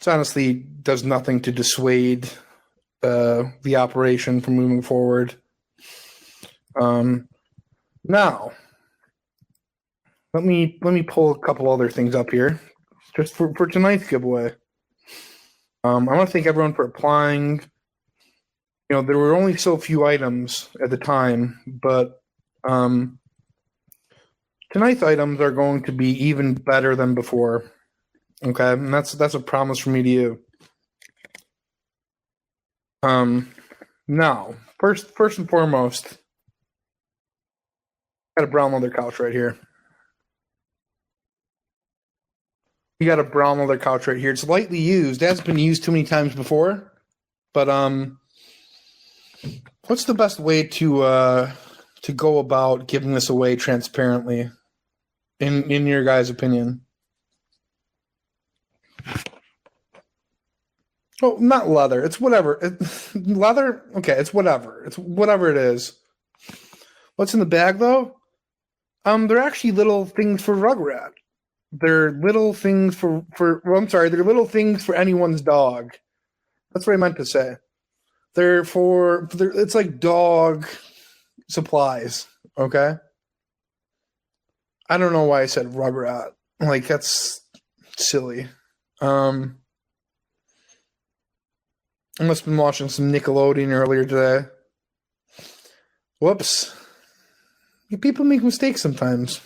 It honestly does nothing to dissuade the operation from moving forward. Now, let me pull a couple other things up here, just for tonight's giveaway. I want to thank everyone for applying. You know, there were only so few items at the time, but tonight's items are going to be even better than before. Okay, and that's a promise from me to you. Now, first and foremost, got a brown leather couch right here. You got a brown leather couch right here. It's lightly used. It hasn't been used too many times before, but what's the best way to go about giving this away transparently, in your guys' opinion? Oh, not leather. It's whatever. Leather? Okay, it's whatever. It's whatever it is. What's in the bag, though? They're actually little things for Rugrat. They're little things for they're little things for anyone's dog. That's what I meant to say. It's like dog supplies, okay? I don't know why I said Rugrat. Like, that's silly. I must have been watching some Nickelodeon earlier today. Whoops. People make mistakes sometimes.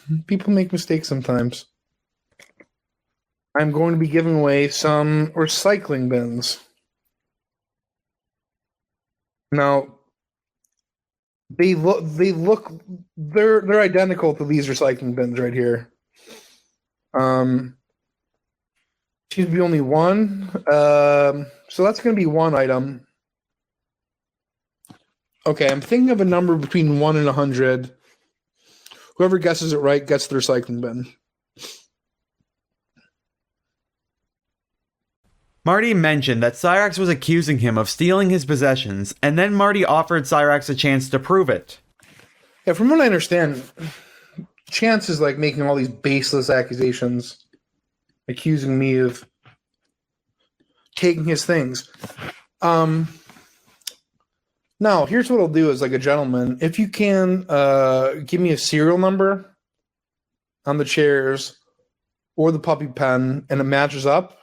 I'm going to be giving away some recycling bins. Now, they're identical to these recycling bins right here. Seems to be only one. So that's going to be one item. Okay, I'm thinking of a number between 1 and 100. Whoever guesses it right gets the recycling bin. Marty mentioned that Cyrax was accusing him of stealing his possessions, and then Marty offered Cyrax a chance to prove it. Yeah, from what I understand, Chance is like making all these baseless accusations, accusing me of taking his things. Now, here's what I'll do as like a gentleman. If you can give me a serial number on the chairs or the puppy pen and it matches up,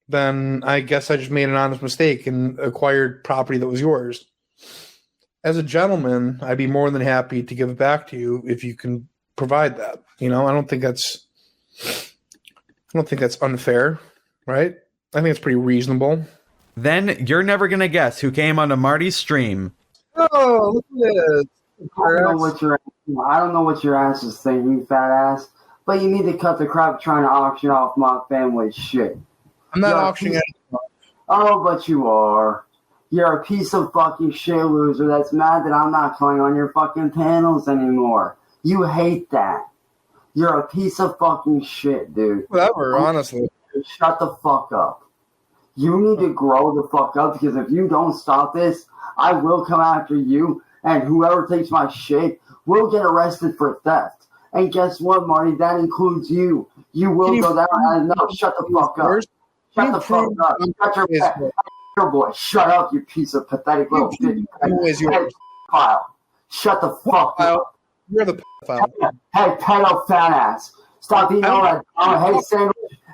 then I guess I just made an honest mistake and acquired property that was yours. As a gentleman, I'd be more than happy to give it back to you if you can provide that. You know, I don't think that's unfair, right? I think it's pretty reasonable. Then you're never gonna guess who came onto Marty's stream. Oh, look at this. I don't know what your ass is thinking, fat ass. But you need to cut the crap trying to auction off my family's shit. I'm not auctioning it. Oh, but you are. You're a piece of fucking shit loser that's mad that I'm not coming on your fucking panels anymore. You hate that. You're a piece of fucking shit, dude. Whatever, honestly. Shut the fuck up. You need to grow the fuck up, because if you don't stop this, I will come after you, and whoever takes my shit will get arrested for theft. And guess what, Marty? That includes you. You will go down. No, shut the fuck up. Shut the fuck up. Shut your boy. Shut up, you piece of pathetic little bitch. Shut the fuck up. You're the pedophile. Hey, pedo fat ass. Stop eating all that.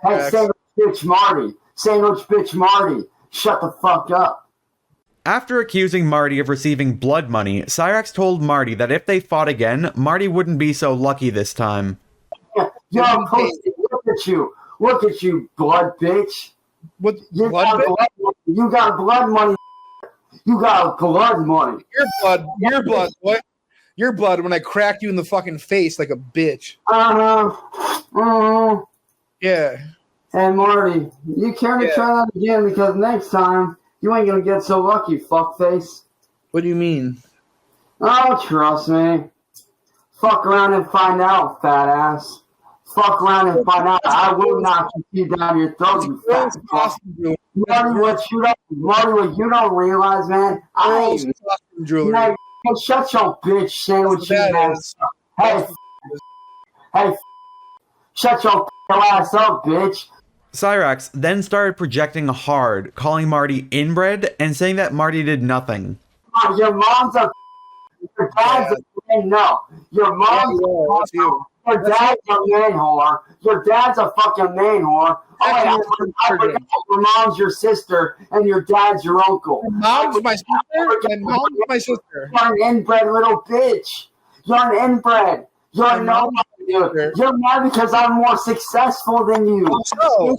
Hey, sandwich bitch Marty. Sandwich bitch Marty. Shut the fuck up. After accusing Marty of receiving blood money, Cyrax told Marty that if they fought again, Marty wouldn't be so lucky this time. Yo, pussy, look at you. Look at you, blood bitch. What? You got blood money. You got blood money. Your blood, boy. Your blood when I cracked you in the fucking face like a bitch. Yeah. Hey, Marty, you care to try that again, because next time you ain't gonna get so lucky, fuckface. What do you mean? Oh, trust me. Fuck around and find out, fat ass. Fuck around and find out. I will not keep you down your throat, you fat fuck. Marty, what you don't realize, man, I ain't... Jewelry. Hey, shut your bitch sandwich ass up. Hey, shut your ass up, bitch. Cyrax then started projecting hard, calling Marty inbred and saying that Marty did nothing. Your mom's a... Your dad's a... No. Your mom's a... Your dad's a man whore. Your dad's a fucking man whore. Oh, wait, I forgot your mom's your sister and your dad's your uncle. Your mom's my sister? My mom's my sister. You're an inbred little bitch. You're an inbred. You're nobody. You're mad because I'm more successful than you.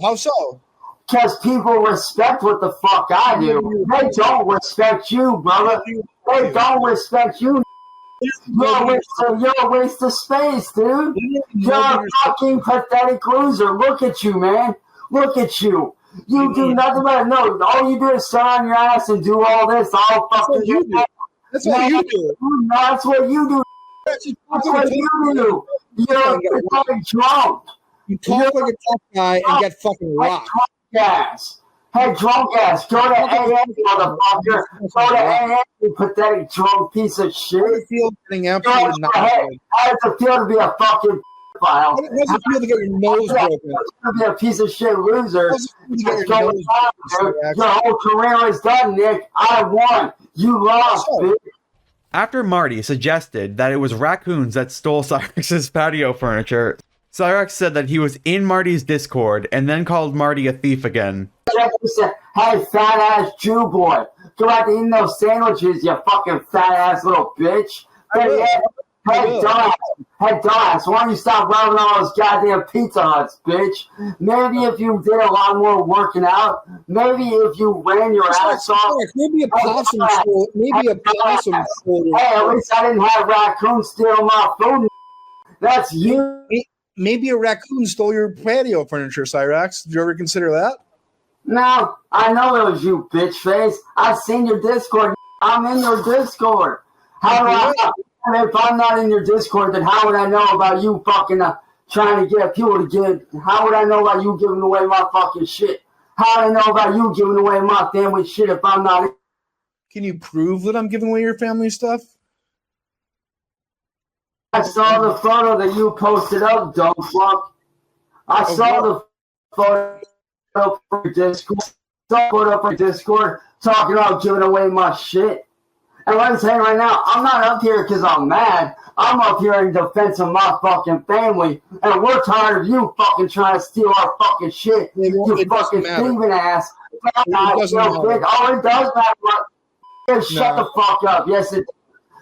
How so? Because people respect what the fuck I do. They don't respect you, brother. They don't respect you. You're a waste of space, dude. You're a fucking pathetic loser. Look at you, man. Look at you. You do nothing but all you do is sit on your ass and do all this. All fucking you do. That's what you do. No, that's what you do. That's what you do. You're a pathetic drunk. You talk like a tough guy and get fucking rocked. Hey, drunk ass, go to AA, motherfucker. Go to AA, you pathetic drunk piece of shit. How does it feel getting out? How does it feel to be a fucking file? How does it feel to get your nose broken? To be a piece of shit loser. Your whole career is done, Nick. I won. You lost, bitch. After Marty suggested that it was raccoons that stole Cyrax's patio furniture, Cyrax said that he was in Marty's Discord and then called Marty a thief again. Hey, fat ass Jew boy, go out to eat those sandwiches, you fucking fat ass little bitch. Hey, dumbass, why don't you stop rubbing all those goddamn Pizza Huts, bitch? Maybe if you did a lot more working out, maybe if you ran your ass off. Maybe a possum stole. Maybe a possum stole. Hey, at least I didn't have raccoons steal my food. That's you. Maybe a raccoon stole your patio furniture, Cyrax. Did you ever consider that? No, I know it was you, bitch face. I've seen your Discord. I'm in your Discord. How do I? If I'm not in your Discord, then how would I know about you fucking trying to get people to get? How would I know about you giving away my fucking shit? How would I know about you giving away my family shit if I'm not? Can you prove that I'm giving away your family stuff? I saw the photo that you posted up, dumb fuck. I saw the photo up for Discord. Put up on Discord talking about giving away my shit. And let me tell you right now, I'm not up here because I'm mad. I'm up here in defense of my fucking family. And we're tired of you fucking trying to steal our fucking shit. You fucking thieving ass. It doesn't matter. Oh, it does matter. Shut the fuck up. Yes, it.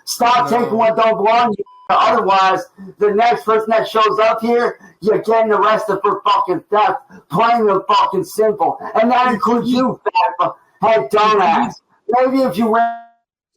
Stop taking what don't belong to you. Otherwise, the next person that shows up here, you're getting arrested for fucking theft, plain and fucking simple. And that includes you, fat head dumbass. Maybe if you went...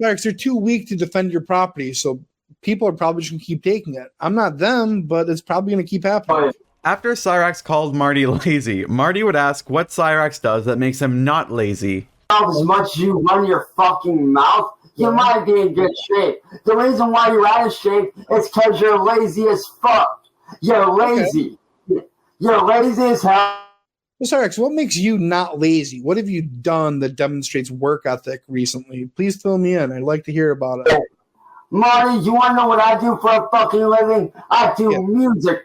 Cyrax, they're too weak to defend your property, so people are probably just going to keep taking it. I'm not them, but it's probably going to keep happening. After Cyrax called Marty lazy, Marty would ask what Cyrax does that makes him not lazy. As much as you run your fucking mouth, you might be in good shape. The reason why you're out of shape is because you're lazy as fuck. You're lazy. Okay. You're lazy as hell. Well, Cyrax, what makes you not lazy? What have you done that demonstrates work ethic recently? Please fill me in. I'd like to hear about it. Marty, you want to know what I do for a fucking living? I do music.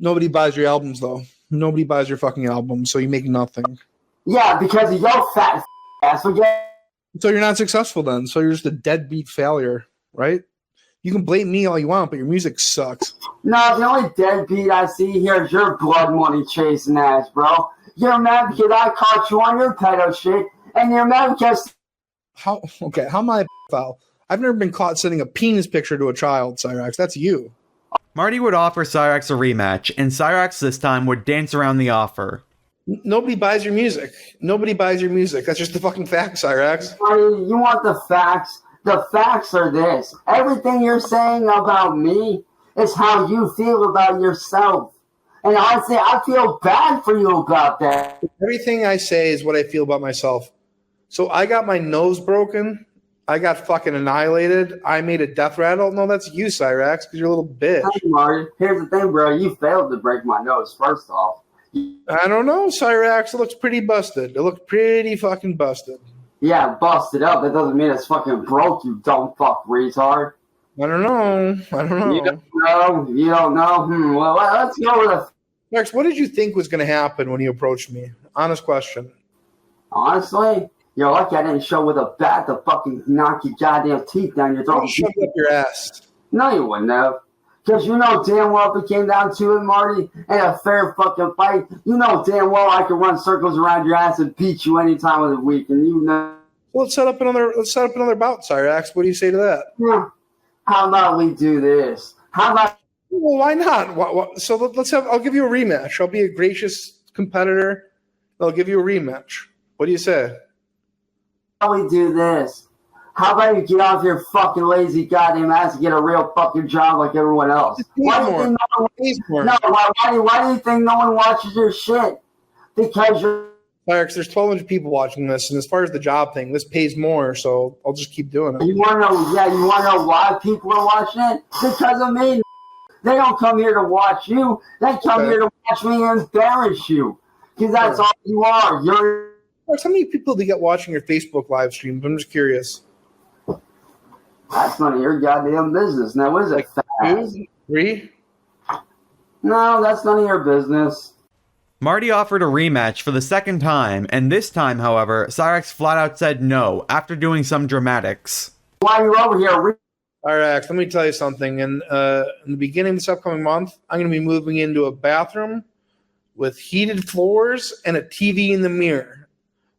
Nobody buys your albums, though. Nobody buys your fucking albums, so you make nothing. Yeah, because of your fat ass. So you're not successful then. So you're just a deadbeat failure, right? You can blame me all you want, but your music sucks. No, the only deadbeat I see here is your blood money chasing ass, bro. You're mad because I caught you on your pedo shit, and you're mad because... How am I a pedophile? I've never been caught sending a penis picture to a child, Cyrax. That's you. Marty would offer Cyrax a rematch, and Cyrax this time would dance around the offer. Nobody buys your music. Nobody buys your music. That's just the fucking fact, Cyrax. You want the facts? The facts are this. Everything you're saying about me is how you feel about yourself. And honestly, I feel bad for you about that. Everything I say is what I feel about myself. So I got my nose broken. I got fucking annihilated. I made a death rattle. No, that's you, Cyrax, because you're a little bitch. Hey, Marty. Here's the thing, bro. You failed to break my nose, first off. I don't know, Cyrax. It looks pretty busted. It looked pretty fucking busted. Yeah, busted up. That doesn't mean it's fucking broke, you dumb fuck retard. I don't know. You don't know? You don't know? Well, let's go with a... Max, what did you think was going to happen when you approached me? Honest question. Honestly? You're lucky I didn't show with a bat to fucking knock your goddamn teeth down your throat. I'll shove it up your ass. No, you wouldn't have. Because you know damn well if it came down to it, Marty, in a fair fucking fight, you know damn well I could run circles around your ass and beat you any time of the week, and you know. Well, let's set up another bout, Cyrax. What do you say to that? Yeah. How about we do this? How about? Well, why not? So let's have. I'll give you a rematch. I'll be a gracious competitor. I'll give you a rematch. What do you say? How about we do this? How about you get off your fucking lazy goddamn ass and get a real fucking job like everyone else? Why do you think no one watches your shit? Because you're... Cyrax, there's 1,200 people watching this, and as far as the job thing, this pays more, so I'll just keep doing it. You want to know? Yeah, you want to know why people are watching it? Because of me. They don't come here to watch you. They come here to watch me embarrass you. Because that's all you are. You're... How many people do you get watching your Facebook live streams? I'm just curious. That's none of your goddamn business. Now, what is it? Like 2? 3? No, that's none of your business. Marty offered a rematch for the second time, and this time, however, Cyrax flat out said no, after doing some dramatics. Why are you over here? Cyrax, let me tell you something. In the beginning of this upcoming month, I'm going to be moving into a bathroom with heated floors and a TV in the mirror.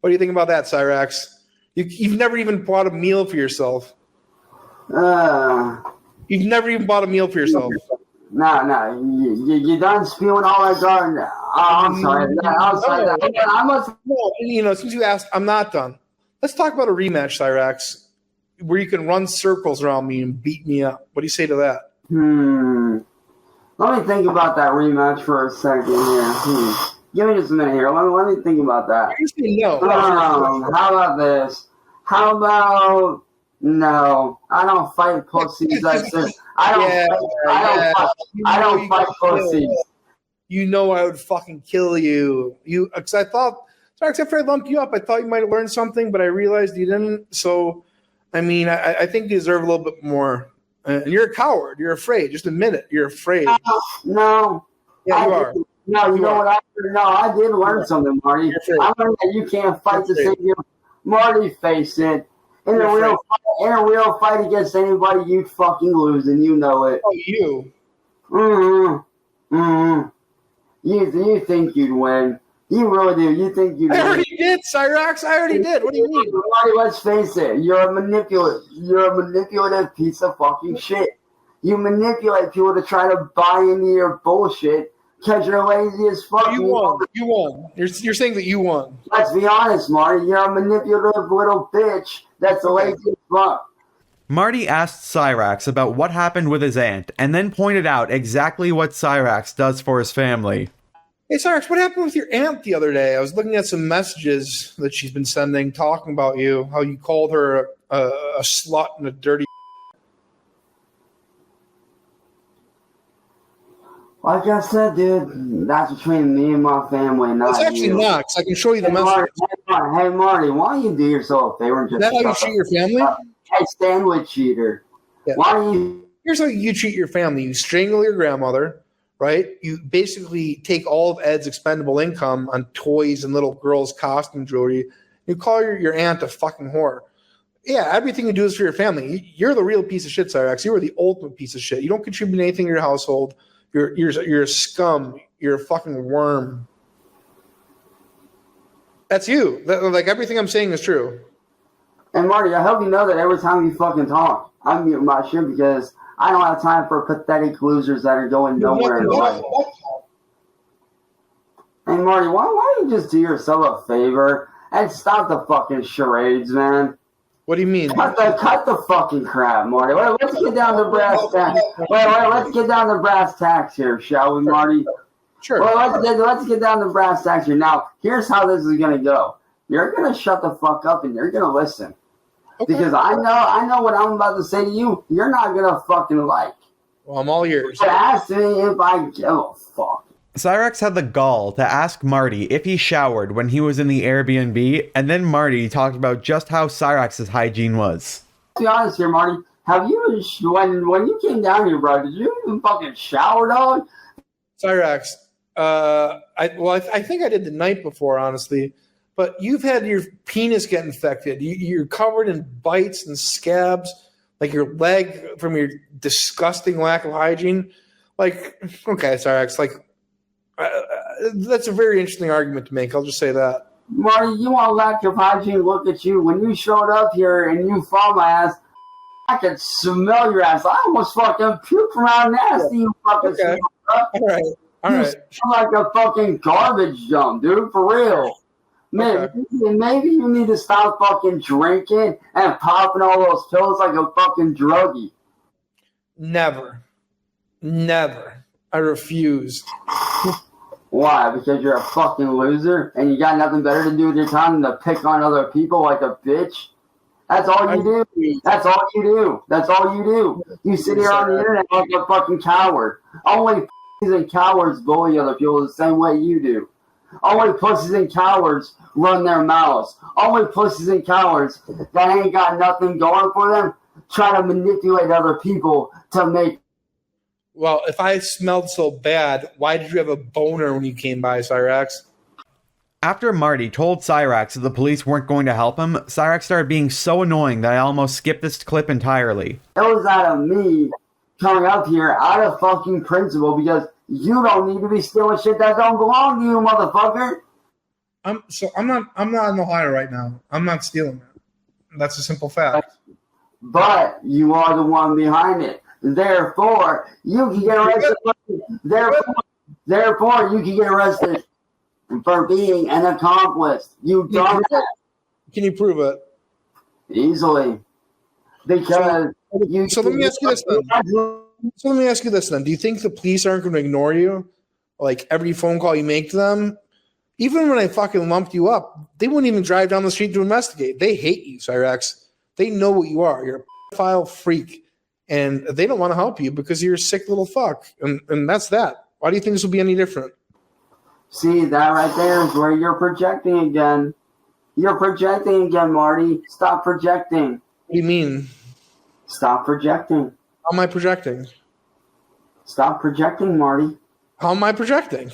What do you think about that, Cyrax? You've never even bought a meal for yourself. You've never even bought a meal for yourself. No. You done spewing all that garden. I'm sorry. Since you asked, I'm not done. Let's talk about a rematch, Cyrax, where you can run circles around me and beat me up. What do you say to that? Let me think about that rematch for a second here. Give me just a minute here. Let me think about that. No. How about this? How about... No, I don't fight pussies. I don't fight pussies. You know I would fucking kill you. Because I thought, Cyrax, after I lumped you up, I thought you might have learned something, but I realized you didn't. So, I mean, I think you deserve a little bit more. And you're a coward. You're afraid. Just admit it. You're afraid. No. Yeah, you are. No, you know what? I did learn something, Marty. I learned that you can't fight to save your... Marty, face it. In a real fight against anybody, you'd fucking lose, and you know it. Oh, you. You think you'd win. You really do. You think you'd win. I already did, Cyrax. I already did. What do you mean? Marty, let's face it. You're a manipulative piece of fucking shit. You manipulate people to try to buy into your bullshit because you're lazy as fuck. You won. You won. You're saying that you won. Let's be honest, Marty. You're a manipulative little bitch that's lazy as fuck. Marty asked Cyrax about what happened with his aunt, and then pointed out exactly what Cyrax does for his family. Hey, Cyrax, what happened with your aunt the other day? I was looking at some messages that she's been sending talking about you, how you called her a slut and a dirty. Like I said, dude, that's between me and my family, not It's actually you. not, 'cause I can show you the message. Hey, Marty, why don't you do yourself a favor and just Is that how you treat your family? Hey, sandwich cheater. Yeah. Why don't you... Here's how you treat your family. You strangle your grandmother, right? You basically take all of Ed's expendable income on toys and little girls' costume jewelry. You call your aunt a fucking whore. Yeah, everything you do is for your family. You're the real piece of shit, Cyrax. You are the ultimate piece of shit. You don't contribute anything to your household. You're a scum. You're a fucking worm. That's you. Like, everything I'm saying is true. And Marty, I hope you know that every time you fucking talk, I mute my shit because I don't have time for pathetic losers that are going nowhere in life. Hey Marty, why don't you just do yourself a favor and stop the fucking charades, man? What do you mean? Cut the fucking crap, Marty. Let's get down to brass tacks. Let's get down to brass tacks here, shall we, Marty? Sure. Well, let's get down to brass tacks here. Now, here's how this is gonna go. You're gonna shut the fuck up and you're gonna listen. Okay. Because I know what I'm about to say to you. You're not gonna fucking like. Well, I'm all ears. But ask me if I give a fuck. Cyrax had the gall to ask Marty if he showered when he was in the Airbnb, and then Marty talked about just how Cyrax's hygiene was. To be honest here, Marty, have you, when you came down here, bro, did you even fucking shower, dog? Cyrax, I think I did the night before, honestly. But you've had your penis get infected. You're covered in bites and scabs, like your leg from your disgusting lack of hygiene. Like, okay, Cyrax, like, that's a very interesting argument to make. I'll just say that. Marty, you want lack of hygiene? Look at you. When you showed up here and you found my ass, I could smell your ass. I almost fucking puked from how nasty you fucking smell. All right. You smell like a fucking garbage dump, dude. For real. Man, maybe you need to stop fucking drinking and popping all those pills like a fucking druggie. Never. I refuse. Why? Because you're a fucking loser and you got nothing better to do with your time than to pick on other people like a bitch? That's all you do. That's all you do. That's all you do. You sit here on the internet like a fucking coward. Only pussies and cowards bully other people the same way you do. Only pussies and cowards run their mouths. Only pussies and cowards that ain't got nothing going for them try to manipulate other people to make. Well, if I smelled so bad, why did you have a boner when you came by, Cyrax? After Marty told Cyrax that the police weren't going to help him, Cyrax started being so annoying that I almost skipped this clip entirely. It was out of me coming up here out of fucking principle because you don't need to be stealing shit that don't belong to you, motherfucker. I'm not in Ohio right now. I'm not stealing it. That's a simple fact. But you are the one behind it. Therefore, you can get arrested. Therefore, you can get arrested for being an accomplice. You done that. Can you prove it? Easily. Because So let me ask you this then. Do you think the police aren't going to ignore you? Like every phone call you make to them? Even when I fucking lumped you up, they wouldn't even drive down the street to investigate. They hate you, Cyrax. They know what you are. You're a pedophile freak. And they don't want to help you because you're a sick little fuck. And that's that. Why do you think this will be any different? See, that right there is where you're projecting again. You're projecting again, Marty. Stop projecting. What do you mean? Stop projecting. How am I projecting? Stop projecting, Marty. How am I projecting?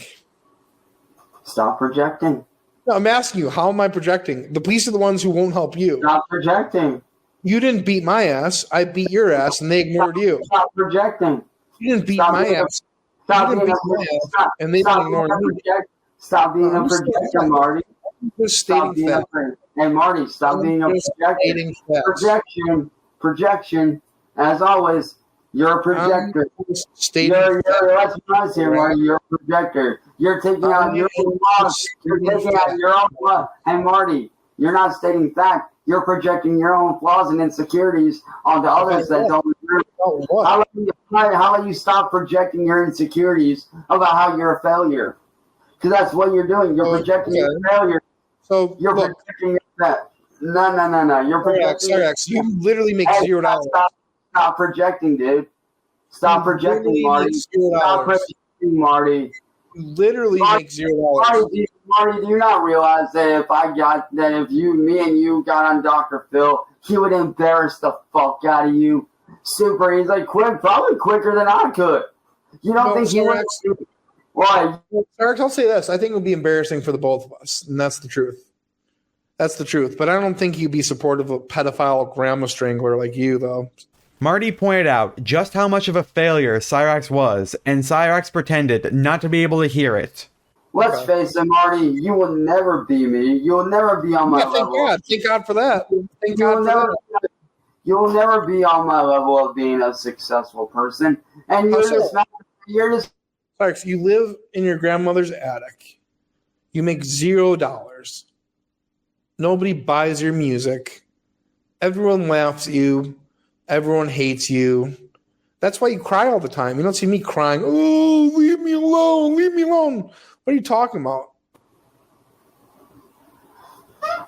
Stop projecting. No, I'm asking you, how am I projecting? The police are the ones who won't help you. Stop projecting. You didn't beat my ass. I beat your ass, and they ignored you. Stop projecting. You didn't beat my ass. Stop you didn't beat my ass, and they didn't ignore you. Stop being a projector, Marty. Just stating fact. Hey, Marty, stop being a projector. Projection, as always, You're a projector. Let's be honest here, Marty. You're a projector. You're taking out your own flaws. You're taking out your own flaws. Hey, Marty, you're not stating fact. You're projecting your own flaws and insecurities onto others that don't agree. How about you stop projecting your insecurities about how you're a failure? Because that's what you're doing. You're projecting your failure. So you're projecting your that. No. You're projecting. Cyrax, you literally make $0. Stop projecting, dude. Stop projecting, Marty. Stop projecting, Marty. You literally make $0. Marty, do you not realize that if me and you got on Dr. Phil, he would embarrass the fuck out of you? Super. He's like probably quicker than I could. You don't think he would? Why? Cyrax, I'll say this. I think it would be embarrassing for the both of us, and that's the truth. That's the truth. But I don't think he'd be supportive of a pedophile grandma strangler like you, though. Marty pointed out just how much of a failure Cyrax was, and Cyrax pretended not to be able to hear it. Let's face it, Marty, you will never be me. You will never be on my level. Thank God for that. Thank God for that. You will never be on my level of being a successful person. And you're just Cyrax, you live in your grandmother's attic. You make $0. Nobody buys your music. Everyone laughs at you. Everyone hates you. That's why you cry all the time. You don't see me crying, oh, leave me alone, leave me alone. What are you talking about?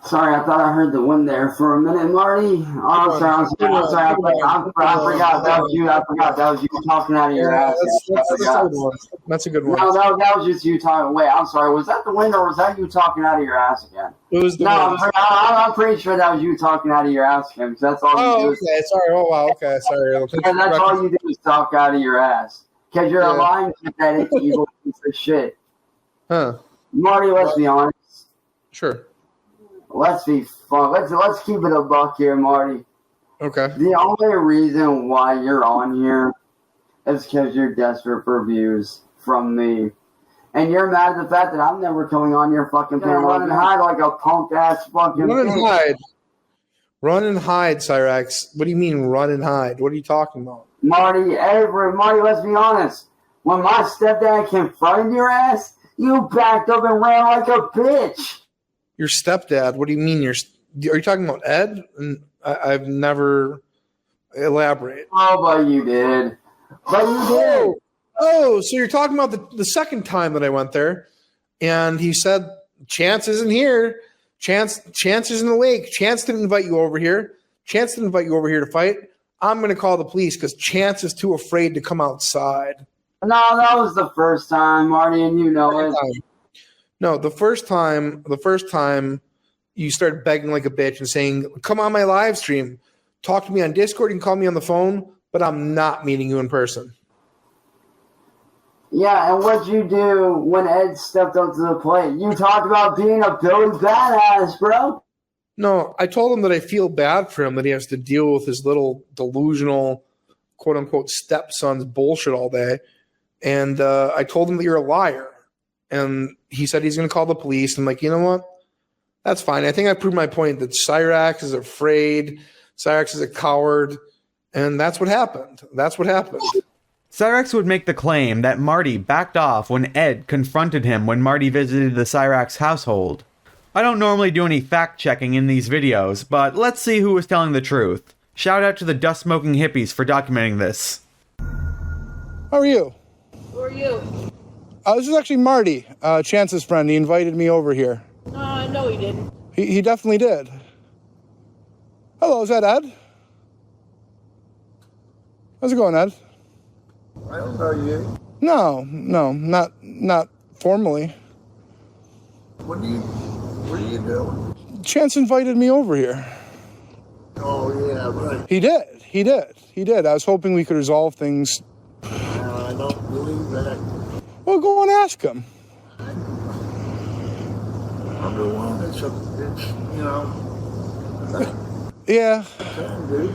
Sorry, I thought I heard the wind there for a minute, Marty. I'm sorry. I forgot that was you. I forgot that was you talking out of your ass. That's a good one. No, that was just you talking. Wait, I'm sorry. Was that the wind or was that you talking out of your ass again? It was the wind. I'm pretty sure that was you talking out of your ass again. Because that's all you do. Okay. Sorry. Oh, wow. Okay. Sorry. And that's all you do is talk out of your ass. Because you're a lying, pathetic, evil piece of shit. Huh. Marty, let's be honest. Sure. Let's be fun. Let's keep it a buck here, Marty. Okay. The only reason why you're on here is because you're desperate for views from me. And you're mad at the fact that I'm never coming on your fucking panel. Run and hide like a punk ass fucking Run and hide. Run and hide, Cyrax. What do you mean run and hide? What are you talking about? Marty, let's be honest. When my stepdad confronted your ass, you backed up and ran like a bitch. Your stepdad? What do you mean? Are you talking about Ed? I've never elaborate. Oh, but you did. Oh, so you're talking about the second time that I went there, and he said Chance isn't here. Chance is in the lake. Chance didn't invite you over here. Chance didn't invite you over here to fight. I'm going to call the police because Chance is too afraid to come outside. No, that was the first time, Marty, and you know it. No, the first time you started begging like a bitch and saying, come on my live stream, talk to me on Discord, you can call me on the phone, but I'm not meeting you in person. Yeah, and what'd you do when Ed stepped up to the plate? You talked about being a Billy badass, bro. No, I told him that I feel bad for him, that he has to deal with his little delusional, quote-unquote, stepson's bullshit all day. And I told him that you're a liar. And he said he's going to call the police. I'm like, you know what? That's fine. I think I proved my point that Cyrax is afraid. Cyrax is a coward. And that's what happened. Cyrax would make the claim that Marty backed off when Ed confronted him when Marty visited the Cyrax household. I don't normally do any fact-checking in these videos, but let's see who was telling the truth. Shout out to the dust-smoking hippies for documenting this. How are you? Who are you? This is actually Marty, Chance's friend. He invited me over here. No, he didn't. He definitely did. Hello, is that Ed? How's it going, Ed? I don't know you. No, not formally. What are you doing? Chance invited me over here. Oh, yeah, right. He did. I was hoping we could resolve things. I don't believe that. Well, go and ask him. I'm the one that's, Yeah. Dude.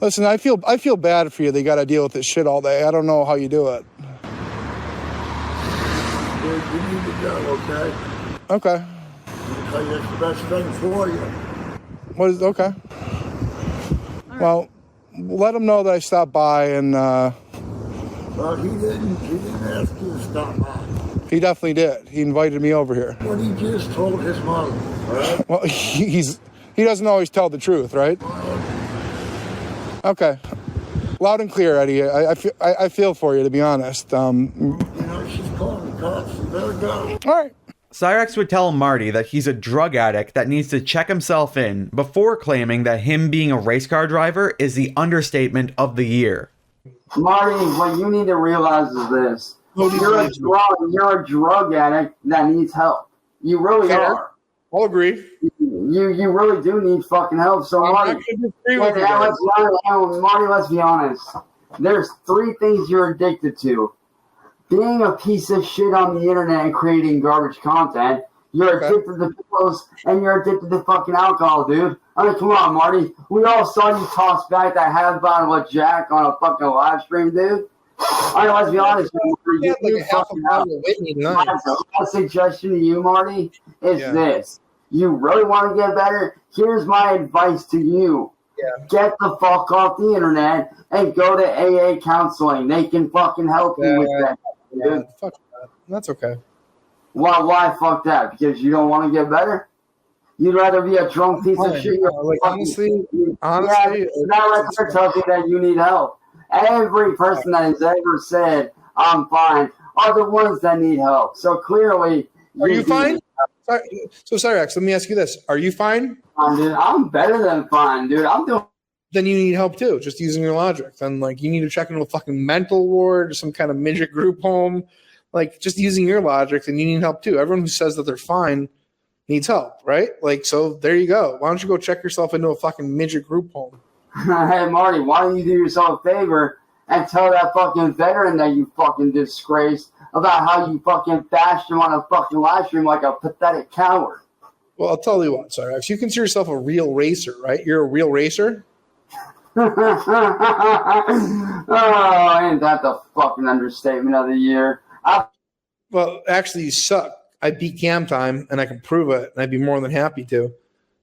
Listen, I feel bad for you. They got to deal with this shit all day. I don't know how you do it. Dude, you need to go, okay? Okay. Because that's the best thing for you. Okay. Well, let him know that I stopped by, and Well, he didn't ask you to stop by. he definitely did. He invited me over here. What he just told his mother, right? Well, he doesn't always tell the truth, right? Okay. Loud and clear, Eddie. I feel for you, to be honest. You know, she's calling the cops. You better go. All right. Cyrax would tell Marty that he's a drug addict that needs to check himself in before claiming that him being a race car driver is the understatement of the year. Marty, what you need to realize is this. You're a drug addict that needs help. You really are. I'll agree. You really do need fucking help. So Marty, let's be honest. There's 3 things you're addicted to. Being a piece of shit on the internet and creating garbage content. You're addicted to pills, and you're addicted to fucking alcohol, dude. I mean, come on, Marty. We all saw you toss back that half bottle of Jack on a fucking live stream, dude. I mean, let's be honest. My suggestion to you, Marty, is this. You really want to get better? Here's my advice to you. Yeah. Get the fuck off the internet and go to AA counseling. They can fucking help you with that. Yeah, fuck that. That's okay. Why fuck that? Because you don't want to get better? You'd rather be a drunk piece of shit. Honestly, that tells you that you need help. Every person that has ever said, I'm fine, are the ones that need help. So clearly... Are you fine? So, Cyrax, let me ask you this. Are you fine? Dude, I'm better than fine, dude. I'm doing... Then you need help, too, just using your logic. Then, you need to check into a fucking mental ward or some kind of midget group home. Just using your logic, then you need help, too. Everyone who says that they're fine needs help, right? So there you go. Why don't you go check yourself into a fucking midget group home? Hey, Marty, why don't you do yourself a favor and tell that fucking veteran that you fucking disgraced about how you fucking bashed him on a fucking live stream like a pathetic coward. Well, I'll tell you what, Cyrax. You consider yourself a real racer, right? You're a real racer? Oh, ain't that the fucking understatement of the year? Well, actually, you suck. I beat Cam Time, and I can prove it, and I'd be more than happy to,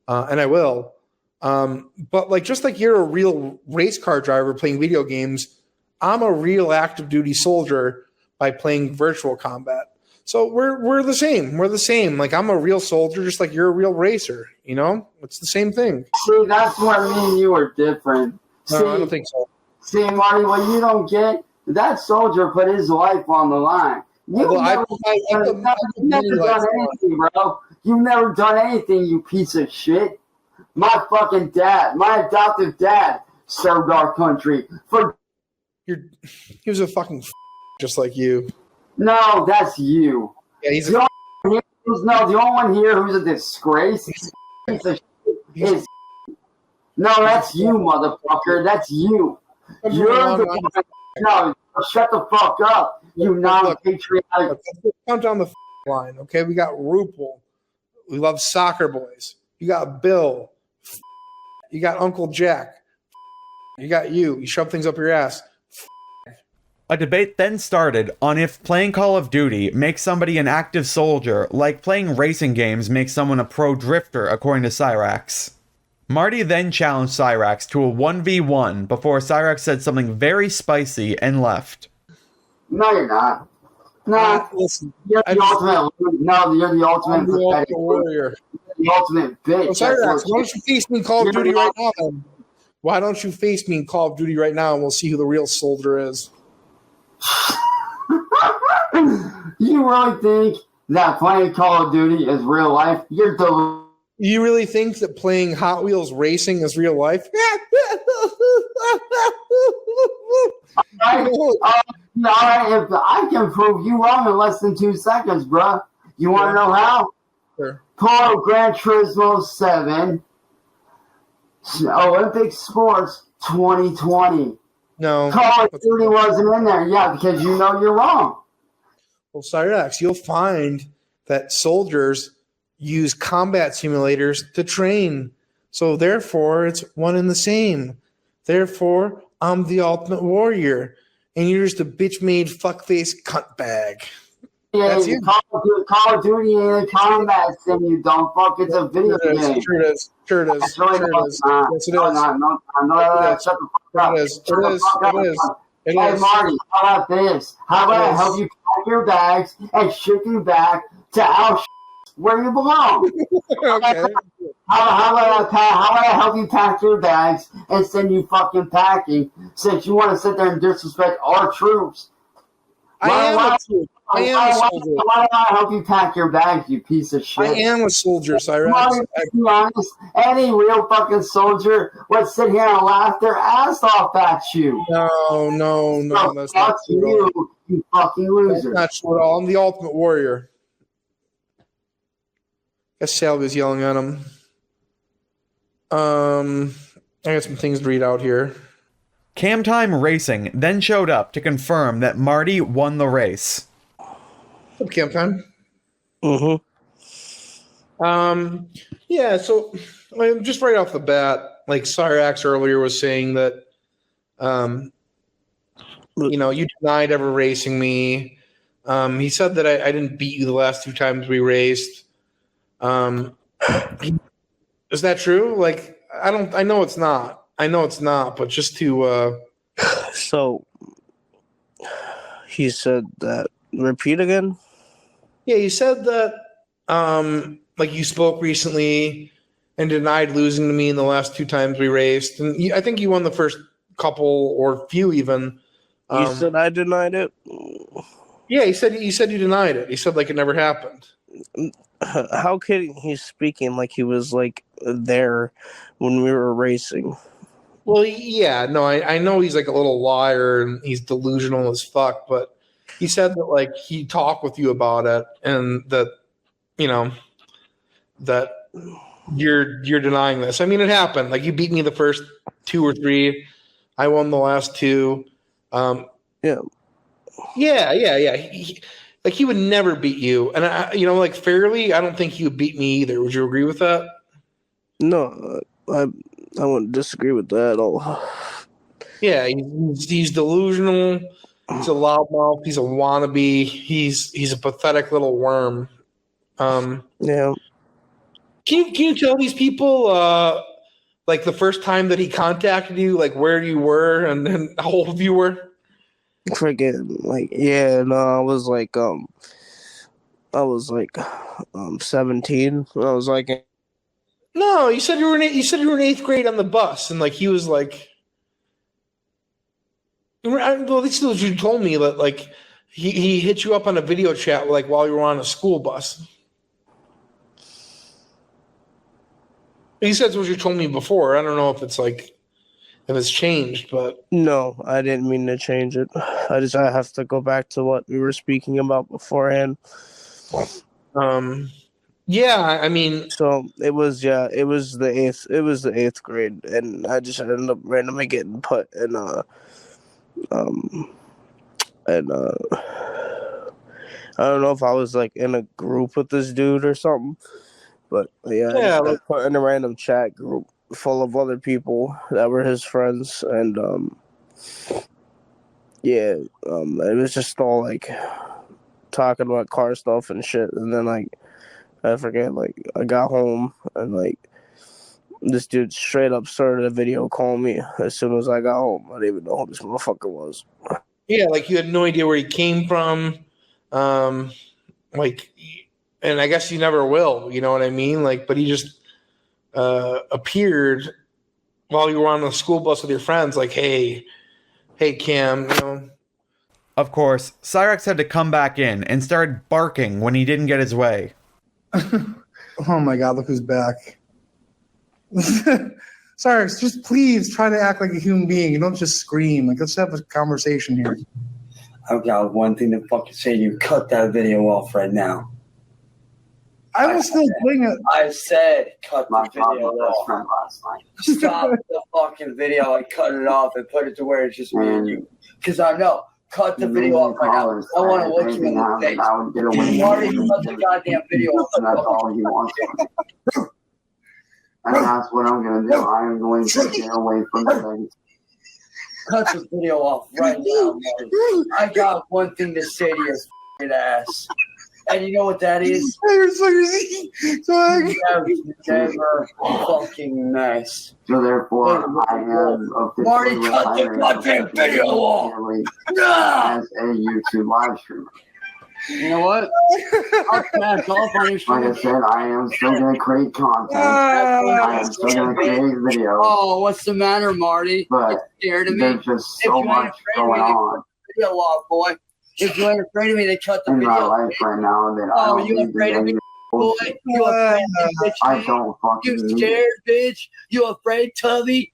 and I will. But just like you're a real race car driver playing video games, I'm a real active duty soldier by playing virtual combat. So we're the same. We're the same. I'm a real soldier, just like you're a real racer. You know, it's the same thing. See, that's where me and you are different. No, I don't think so. See, Marty, what you don't get, that soldier put his life on the line. You've never done anything, bro. You've never done anything, you piece of shit. My fucking dad, my adoptive dad, served our country for. He was a fucking just like you. No, that's you. Yeah, he's the only one here who's a disgrace is. No, that's you, motherfucker. That's you. You're the one. No, shut the fuck up, you non-patriotic. Count down the line, okay? We got RuPaul. We love soccer boys. You got Bill. You got Uncle Jack. You got you. You shove things up your ass. A debate then started on if playing Call of Duty makes somebody an active soldier, like playing racing games makes someone a pro drifter, according to Cyrax. Marty then challenged Cyrax to a 1v1 before Cyrax said something very spicy and left. No, you're not. No, listen. You're the ultimate warrior. The ultimate bitch. So Cyrax, why don't you face me in Call of Duty right now, then? Why don't you face me in Call of Duty right now, and we'll see who the real soldier is. You really think that playing Call of Duty is real life? You're delusional. You really think that playing Hot Wheels racing is real life? All right, if I can prove you wrong in less than 2 seconds, bro. You want to know how? Sure. Pull Gran Turismo 7, Olympic Sports 2020. No. Call of Duty wasn't in there. Yeah, because you know you're wrong. Well, Cyrax, you'll find that soldiers use combat simulators to train. So therefore, it's one and the same. Therefore, I'm the ultimate warrior. And you're just a bitch-made fuckface cunt bag. That's you. Call of Duty ain't a combat sim, you dumb fuck. It's a video game. Sure it is. Sure it is. It's really Sure it not. is. Yes, it is. Shut the fuck up. It is. Shut the fuck up. It Hey, is. Marty, how about this? How about I help you pack your bags and ship you back to Auschwitz, where you belong? Okay. How about I help you pack your bags and send you fucking packing since you want to sit there and disrespect our troops? I am a soldier. Why do I help you pack your bags, you piece of shit? I am a soldier, Cyrax. To be honest, any real fucking soldier would sit here and laugh their ass off at you. No, that's not true at all. You fucking loser. That's not true at all. I'm the ultimate warrior. Guess Salvy's yelling at him. I got some things to read out here. Camtime Racing then showed up to confirm that Marty won the race. What's up, Camtime? Yeah, so just right off the bat, like Cyrax earlier was saying that, you denied ever racing me. He said that I didn't beat you the last 2 times we raced. Is that true? Like, I know it's not. But just to So he said that. Repeat again? Yeah, he said that like you spoke recently and denied losing to me in the last 2 times we raced. And I think you won the first couple or few even. You said I denied it? Yeah, he said you denied it. He said like it never happened. How could he's speaking like he was like there when we were racing? Well, yeah, no, I know he's like a little liar and he's delusional as fuck, but he said that like he talked with you about it and that that you're denying this. I mean, it happened. Like you beat me the first 2 or 3. I won the last 2. Yeah. He would never beat you, and like fairly, I don't think he would beat me either. Would you agree with that? No, I wouldn't disagree with that at all. Yeah, he's delusional. He's a loudmouth. He's a wannabe. He's a pathetic little worm. Yeah. Can you tell these people like the first time that he contacted you, like where you were and how old you were? Freaking I was like 17. I was like, no, you said you were in 8th grade on the bus, and like he was like, well, this is what you told me that like he hit you up on a video chat like while you were on a school bus. He said what you told me before. I don't know if it's changed, but no, I didn't mean to change it. I have to go back to what we were speaking about beforehand. Yeah, I mean, so it was the 8th grade, and I just ended up randomly getting put in I don't know if I was like in a group with this dude or something, but I got put in a random chat group full of other people that were his friends, and it was just all like talking about car stuff and shit, and then like I forget, like I got home and like this dude straight up started a video calling me as soon as I got home. I didn't even know who this motherfucker was. Yeah, like you had no idea where he came from, like, and I guess you never will. You know what I mean? Like, but he just appeared while you were on the school bus with your friends, like, hey, Cam, Of course, Cyrax had to come back in and started barking when he didn't get his way. Oh my God, look who's back. Cyrax, just please try to act like a human being. You don't just scream. Like, let's have a conversation here. I've got one thing to fucking say to you. Cut that video off right now. I was still doing it. I said cut the video off. Stop the fucking video and cut it off and put it to where it's just me and you. Because I know. Cut the video off right now. I want to look you in the face. You already cut the goddamn video off. That's all he wants. And that's what I'm going to do. I am going to get away from the things. Cut the video off right now, Marty. I got one thing to say to your ass. And you know what that is? Never fucking nice. So therefore, I am Marty, cut the goddamn video off! As a YouTube live streamer. You know what? I'll pass off on your stream. Like I said, I am still going to create content. I am still going to create videos. Oh, what's the matter, Marty? But scared of me? there's just so much going on video off, boy. If you ain't afraid of me, they cut the in video. my life right now that I don't you need afraid to of me, boy? bullshit. You afraid of me, bitch? I don't fucking You need scared, bitch? You afraid, Tubby?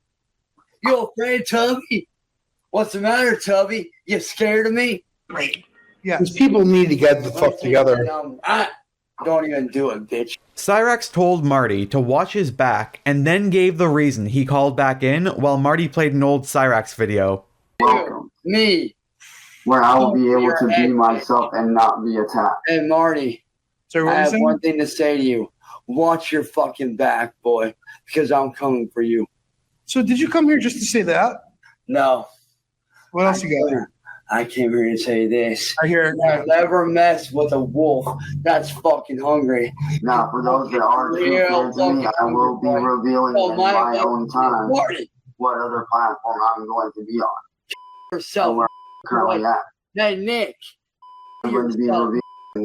You afraid, Tubby? What's the matter, Tubby? You scared of me? Yeah, these people need to get the fuck together. Don't even do it, bitch. Cyrax told Marty to watch his back and then gave the reason he called back in while Marty played an old Cyrax video. Welcome. Me. Where I will be able to be myself and not be attacked. Hey, Marty. So I have one thing to say to you. Watch your fucking back, boy, because I'm coming for you. So did you come here just to say that? No. What else you got? I came here to say this. I hear it. Never mess with a wolf that's fucking hungry. Now, for those that are true to me, I will be revealing in my own time what other platform I'm going to be on. Yourself. Where I'm currently at. Hey, Nick. I'm going to be revealing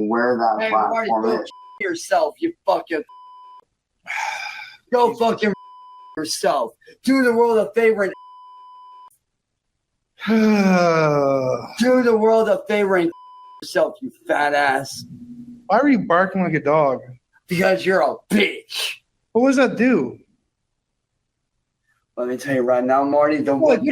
where that platform is. Yourself, you fucking. Go fucking yourself. Do the world a favor and do the world a favor and yourself, you fat ass. Why are you barking like a dog? Because you're a bitch. What does that do? Let me tell you right now, Marty. The one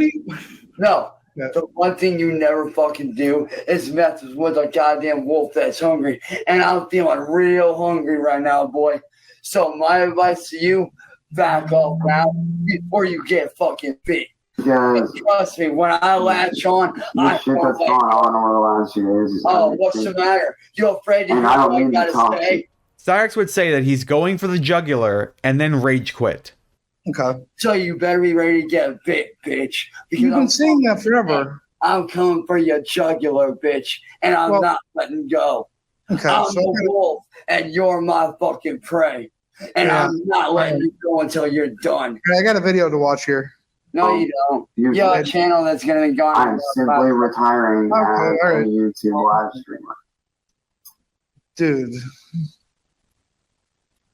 thing you never fucking do is mess with a goddamn wolf that's hungry. And I'm feeling real hungry right now, boy. So my advice to you, back up now before you get fucking bit. Because trust me, when I latch on, the shit that's gone on over the last few days is what's the matter? You afraid to hear I don't what I mean to gotta say? Cyrax would say that he's going for the jugular and then rage quit. Okay. So you better be ready to get bit, bitch. Because You've been saying that forever. I'm coming for your jugular, bitch, and I'm not letting go. Okay. I'm the wolf, and you're my fucking prey. And I'm not letting you go until you're done. I got a video to watch here. No, you don't. You have a channel that's going to be gone. I'm simply retiring as a YouTube live streamer. Dude.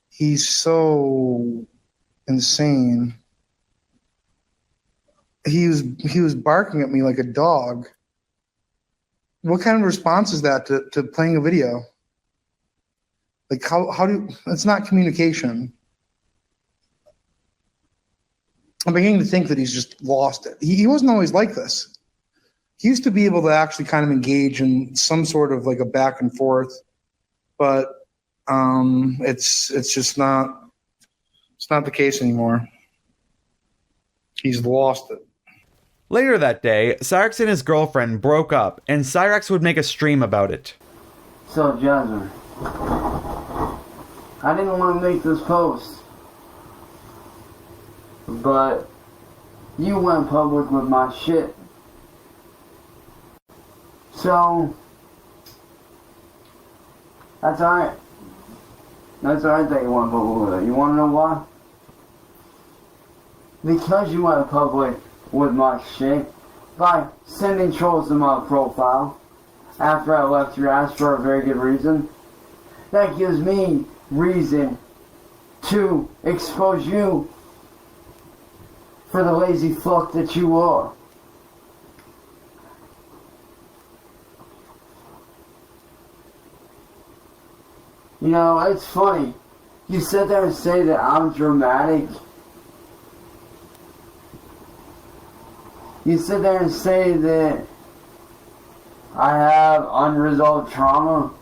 He's so insane. He was barking at me like a dog. What kind of response is that to playing a video? Like how do it's not communication. I'm beginning to think that he's just lost it. He wasn't always like this. He used to be able to actually kind of engage in some sort of like a back and forth, but it's just not the case anymore. He's lost it. Later that day, Cyrax and his girlfriend broke up, and Cyrax would make a stream about it. So, Jasmine, I didn't want to make this post, but you went public with my shit. So, that's alright. That's alright that you went public with it. You want to know why? Because you went public with my shit by sending trolls to my profile after I left your ass for a very good reason. That gives me reason to expose you for the lazy fuck that you are. You know, it's funny. You sit there and say that I'm dramatic. You sit there and say that I have unresolved trauma.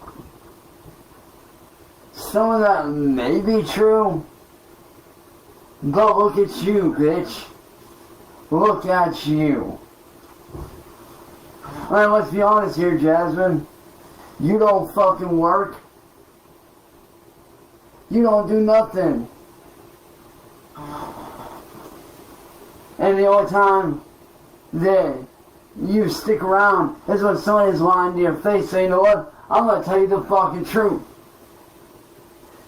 Some of that may be true. But look at you, bitch. Look at you. Alright, let's be honest here, Jasmine. You don't fucking work. You don't do nothing. And the only time that you stick around is when somebody's lying to your face saying, you know what, I'm gonna tell you the fucking truth.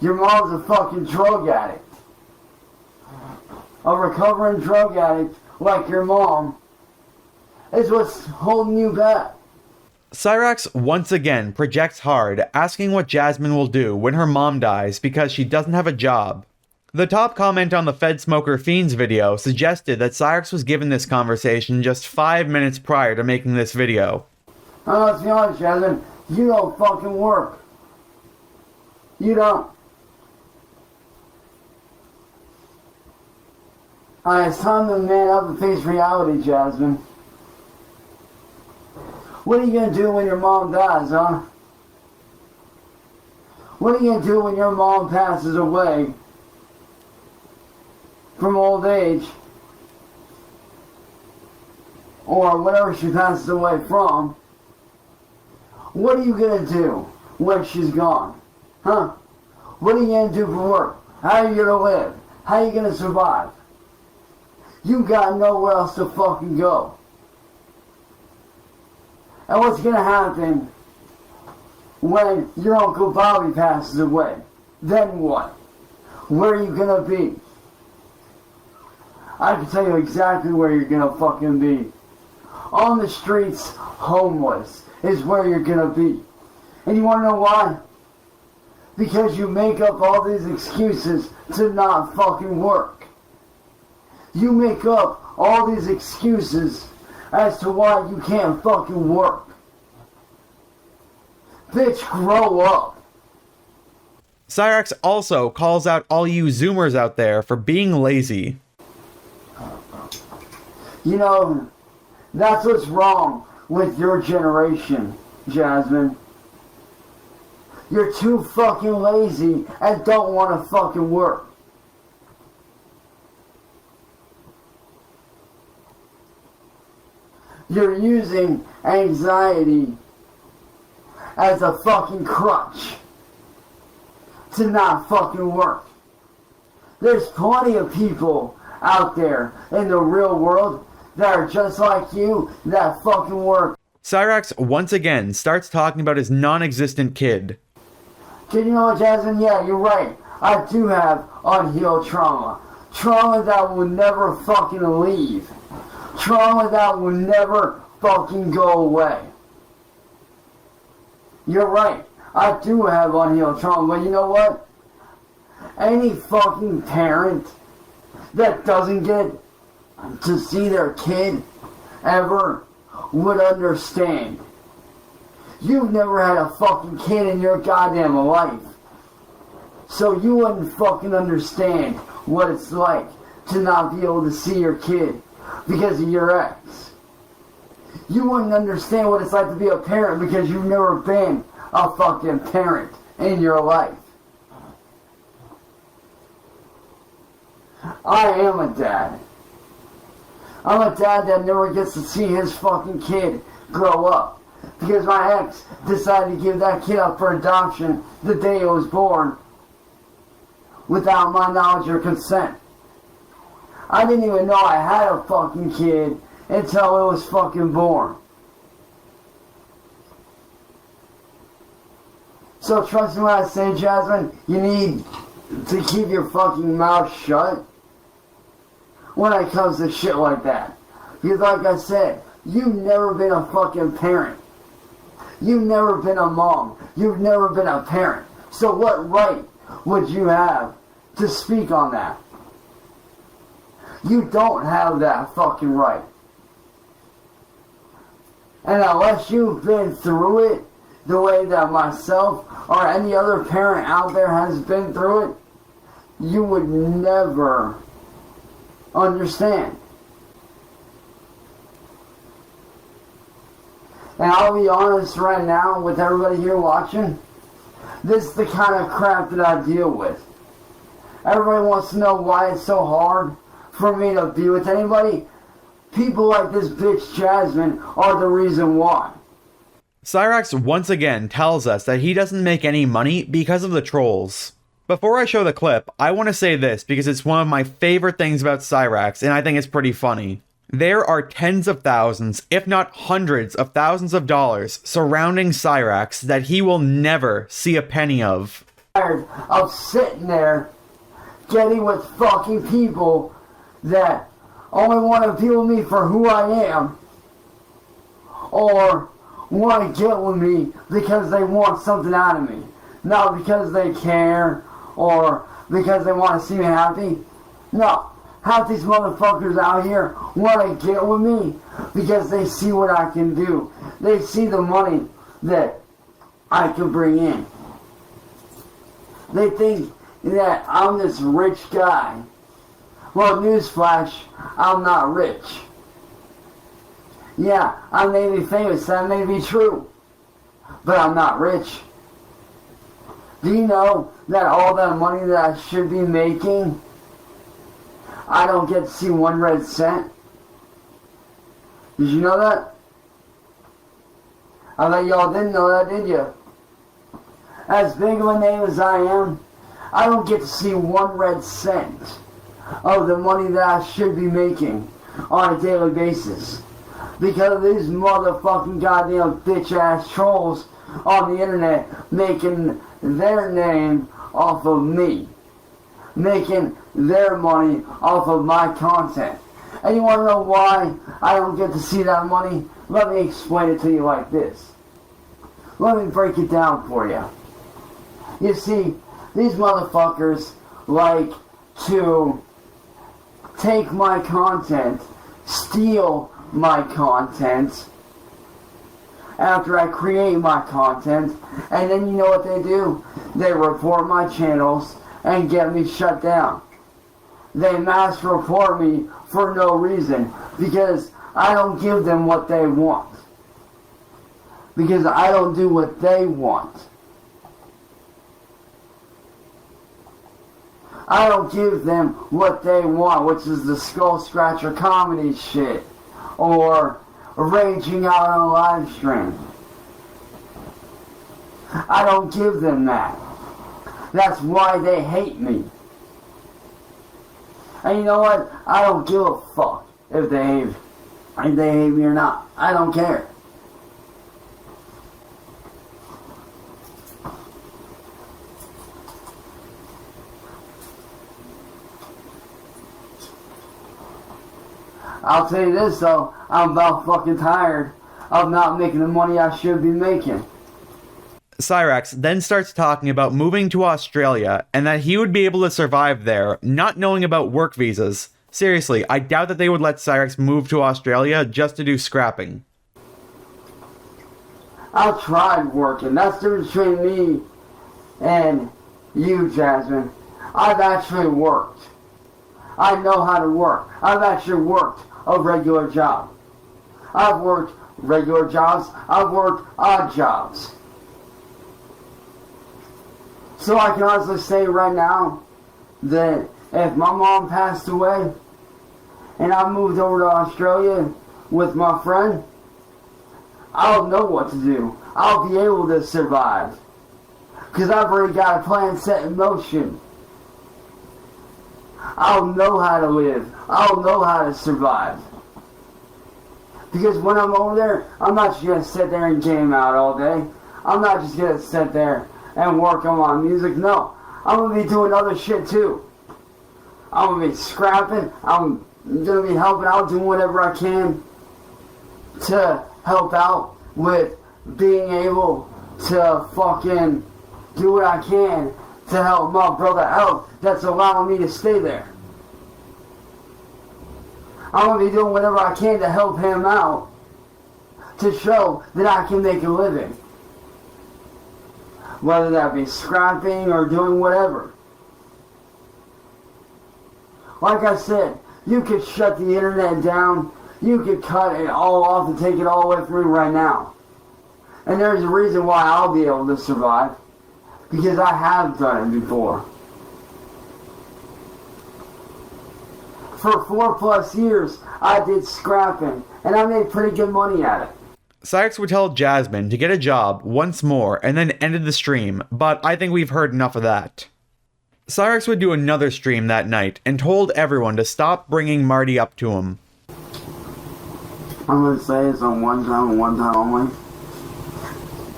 Your mom's a fucking drug addict. A recovering drug addict like your mom is what's holding you back. Cyrax once again projects hard, asking what Jasmine will do when her mom dies because she doesn't have a job. The top comment on the Fed Smoker Fiends video suggested that Cyrax was given this conversation just 5 minutes prior to making this video. Let's be honest, Jasmine, you don't fucking work. You don't. Alright, it's time to man up and face reality, Jasmine. What are you gonna do when your mom dies, huh? What are you gonna do when your mom passes away from old age? Or whatever she passes away from? What are you gonna do when she's gone? Huh? What are you gonna do for work? How are you gonna live? How are you gonna survive? You got nowhere else to fucking go. And what's gonna happen when your Uncle Bobby passes away? Then what? Where are you gonna be? I can tell you exactly where you're gonna fucking be. On the streets, homeless, is where you're gonna be. And you wanna know why? Because you make up all these excuses to not fucking work. You make up all these excuses as to why you can't fucking work. Bitch, grow up. Cyrax also calls out all you Zoomers out there for being lazy. You know, that's what's wrong with your generation, Jasmine. You're too fucking lazy and don't want to fucking work. You're using anxiety as a fucking crutch to not fucking work. There's plenty of people out there in the real world that are just like you that fucking work. Cyrax once again starts talking about his non-existent kid. Kid, you know what, Jasmine? Yeah, you're right. I do have unhealed trauma. Trauma that will never fucking leave. Trauma that will never fucking go away. You're right. I do have unhealed trauma, but you know what? Any fucking parent that doesn't get to see their kid ever would understand. You've never had a fucking kid in your goddamn life. So you wouldn't fucking understand what it's like to not be able to see your kid because of your ex. You wouldn't understand what it's like to be a parent because you've never been a fucking parent in your life. I am a dad. I'm a dad that never gets to see his fucking kid grow up because my ex decided to give that kid up for adoption the day it was born without my knowledge or consent. I didn't even know I had a fucking kid until it was fucking born. So trust me when I say, Jasmine, you need to keep your fucking mouth shut when it comes to shit like that. Because like I said, you've never been a fucking parent. You've never been a mom. You've never been a parent. So what right would you have to speak on that? You don't have that fucking right. And unless you've been through it the way that myself or any other parent out there has been through it, you would never understand. And I'll be honest right now with everybody here watching, this is the kind of crap that I deal with. Everybody wants to know why it's so hard for me to be with anybody. People like this bitch Jasmine are the reason why. Cyrax once again tells us that he doesn't make any money because of the trolls. Before I show the clip, I want to say this because it's one of my favorite things about Cyrax and I think it's pretty funny. There are tens of thousands, if not hundreds of thousands of dollars surrounding Cyrax that he will never see a penny of. Tired of sitting there getting with fucking people that only want to appeal to me for who I am, or want to get with me because they want something out of me, not because they care or because they want to see me happy. No, half these motherfuckers out here want to get with me because they see what I can do. They see the money that I can bring in. They think that I'm this rich guy. Well, newsflash, I'm not rich. Yeah, I may be famous, that may be true, but I'm not rich. Do you know that all that money that I should be making, I don't get to see 1 red cent? Did you know that? I bet y'all didn't know that, did you? As big of a name as I am, I don't get to see 1 red cent of the money that I should be making on a daily basis. Because of these motherfucking goddamn bitch-ass trolls on the internet making their name off of me. Making their money off of my content. And you want to know why I don't get to see that money? Let me explain it to you like this. Let me break it down for you. You see, these motherfuckers like to take my content, steal my content after I create my content, and then you know what they do? They report my channels and get me shut down. They mass report me for no reason because I don't give them what they want. Because I don't do what they want. I don't give them what they want, which is the skull scratcher comedy shit, or raging out on a live stream. I don't give them that. That's why they hate me. And you know what? I don't give a fuck if they hate me or not. I don't care. I'll tell you this though, I'm about fucking tired of not making the money I should be making. Cyrax then starts talking about moving to Australia and that he would be able to survive there, not knowing about work visas. Seriously, I doubt that they would let Cyrax move to Australia just to do scrapping. I've tried working. That's the difference between me and you, Jasmine. I've actually worked. I know how to work. I've actually worked a regular job. I've worked regular jobs. I've worked odd jobs. So I can honestly say right now that if my mom passed away and I moved over to Australia with my friend, I'll know what to do. I'll be able to survive. Because I've already got a plan set in motion. I'll know how to live. I'll know how to survive. Because when I'm over there, I'm not just going to sit there and game out all day. I'm not just going to sit there and work on my music. No, I'm going to be doing other shit too. I'm going to be scrapping. I'm going to be helping out, doing whatever I can to help out with being able to fucking do what I can to help my brother out that's allowing me to stay there. I'm going to be doing whatever I can to help him out to show that I can make a living. Whether that be scrapping or doing whatever. Like I said, you could shut the internet down. You could cut it all off and take it all away from me right now. And there's a reason why I'll be able to survive. Because I have done it before. For 4+ years, I did scrapping. And I made pretty good money at it. Cyrax would tell Jasmine to get a job once more and then ended the stream, but I think we've heard enough of that. Cyrax would do another stream that night and told everyone to stop bringing Marty up to him. I'm gonna say this on one time and one time only.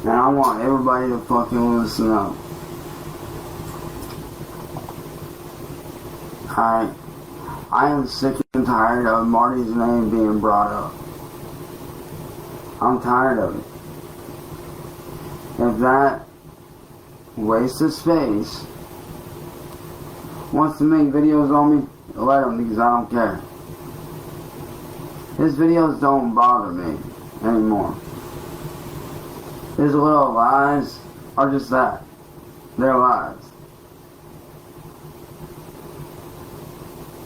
And I want everybody to fucking listen up. Alright. I am sick and tired of Marty's name being brought up. I'm tired of it. If that waste of space wants to make videos on me, let them, because I don't care. His videos don't bother me anymore. His little lies are just that. They're lies.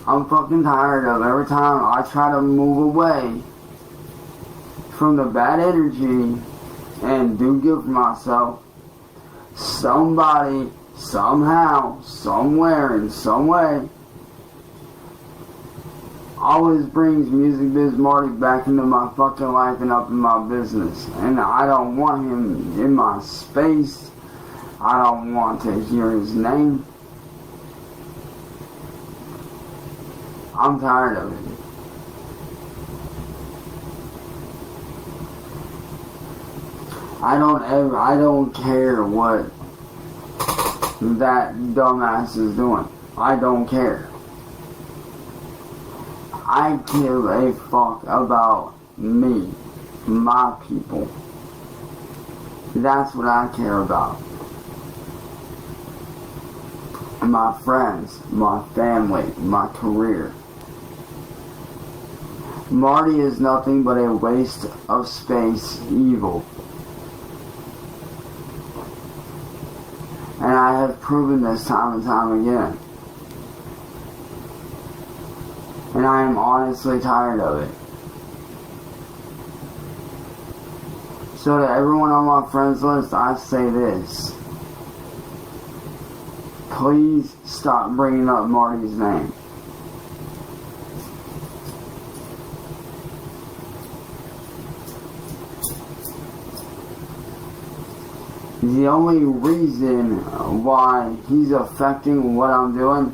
I'm fucking tired of every time I try to move away from the bad energy and do good for myself, somebody, somehow, somewhere, in some way, always brings Music Biz Marty back into my fucking life and up in my business. And I don't want him in my space. I don't want to hear his name. I'm tired of it. I don't care what that dumbass is doing. I don't care. I give a fuck about me, my people. That's what I care about. My friends, my family, my career. Marty is nothing but a waste of space evil. And I have proven this time and time again. And I am honestly tired of it. So to everyone on my friends list, I say this. Please stop bringing up Marty's name. The only reason why he's affecting what I'm doing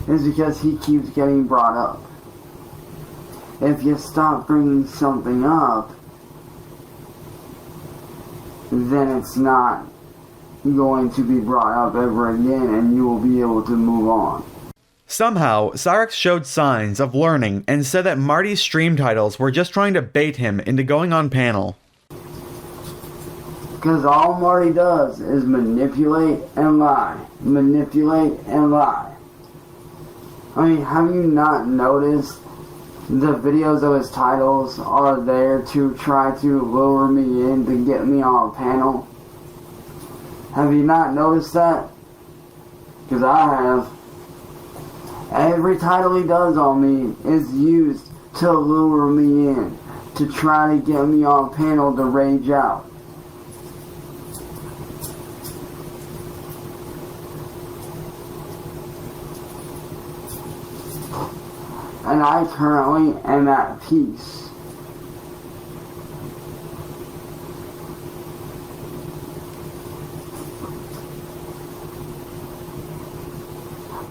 is because he keeps getting brought up. If you stop bringing something up, then it's not going to be brought up ever again and you will be able to move on. Somehow, Cyrax showed signs of learning and said that Marty's stream titles were just trying to bait him into going on panel. Because all Marty does is manipulate and lie. Manipulate and lie. I mean, have you not noticed the videos of his titles are there to try to lure me in to get me on a panel? Have you not noticed that? Because I have. Every title he does on me is used to lure me in, to try to get me on a panel to rage out. And I currently am at peace.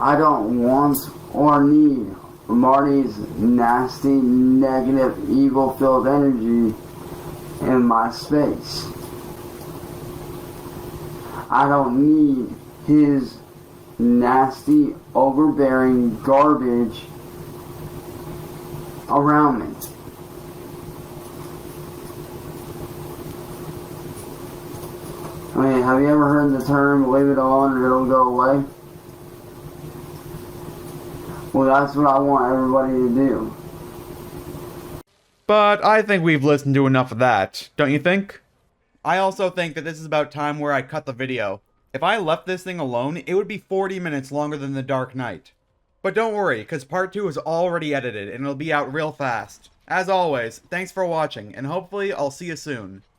I don't want or need Marty's nasty, negative, evil-filled energy in my space. I don't need his nasty, overbearing garbage around me. I mean, have you ever heard the term, leave it alone or it'll go away? Well, that's what I want everybody to do. But I think we've listened to enough of that, don't you think? I also think that this is about time where I cut the video. If I left this thing alone, it would be 40 minutes longer than The Dark Knight. But don't worry, because part 2 is already edited and it'll be out real fast. As always, thanks for watching, and hopefully I'll see you soon.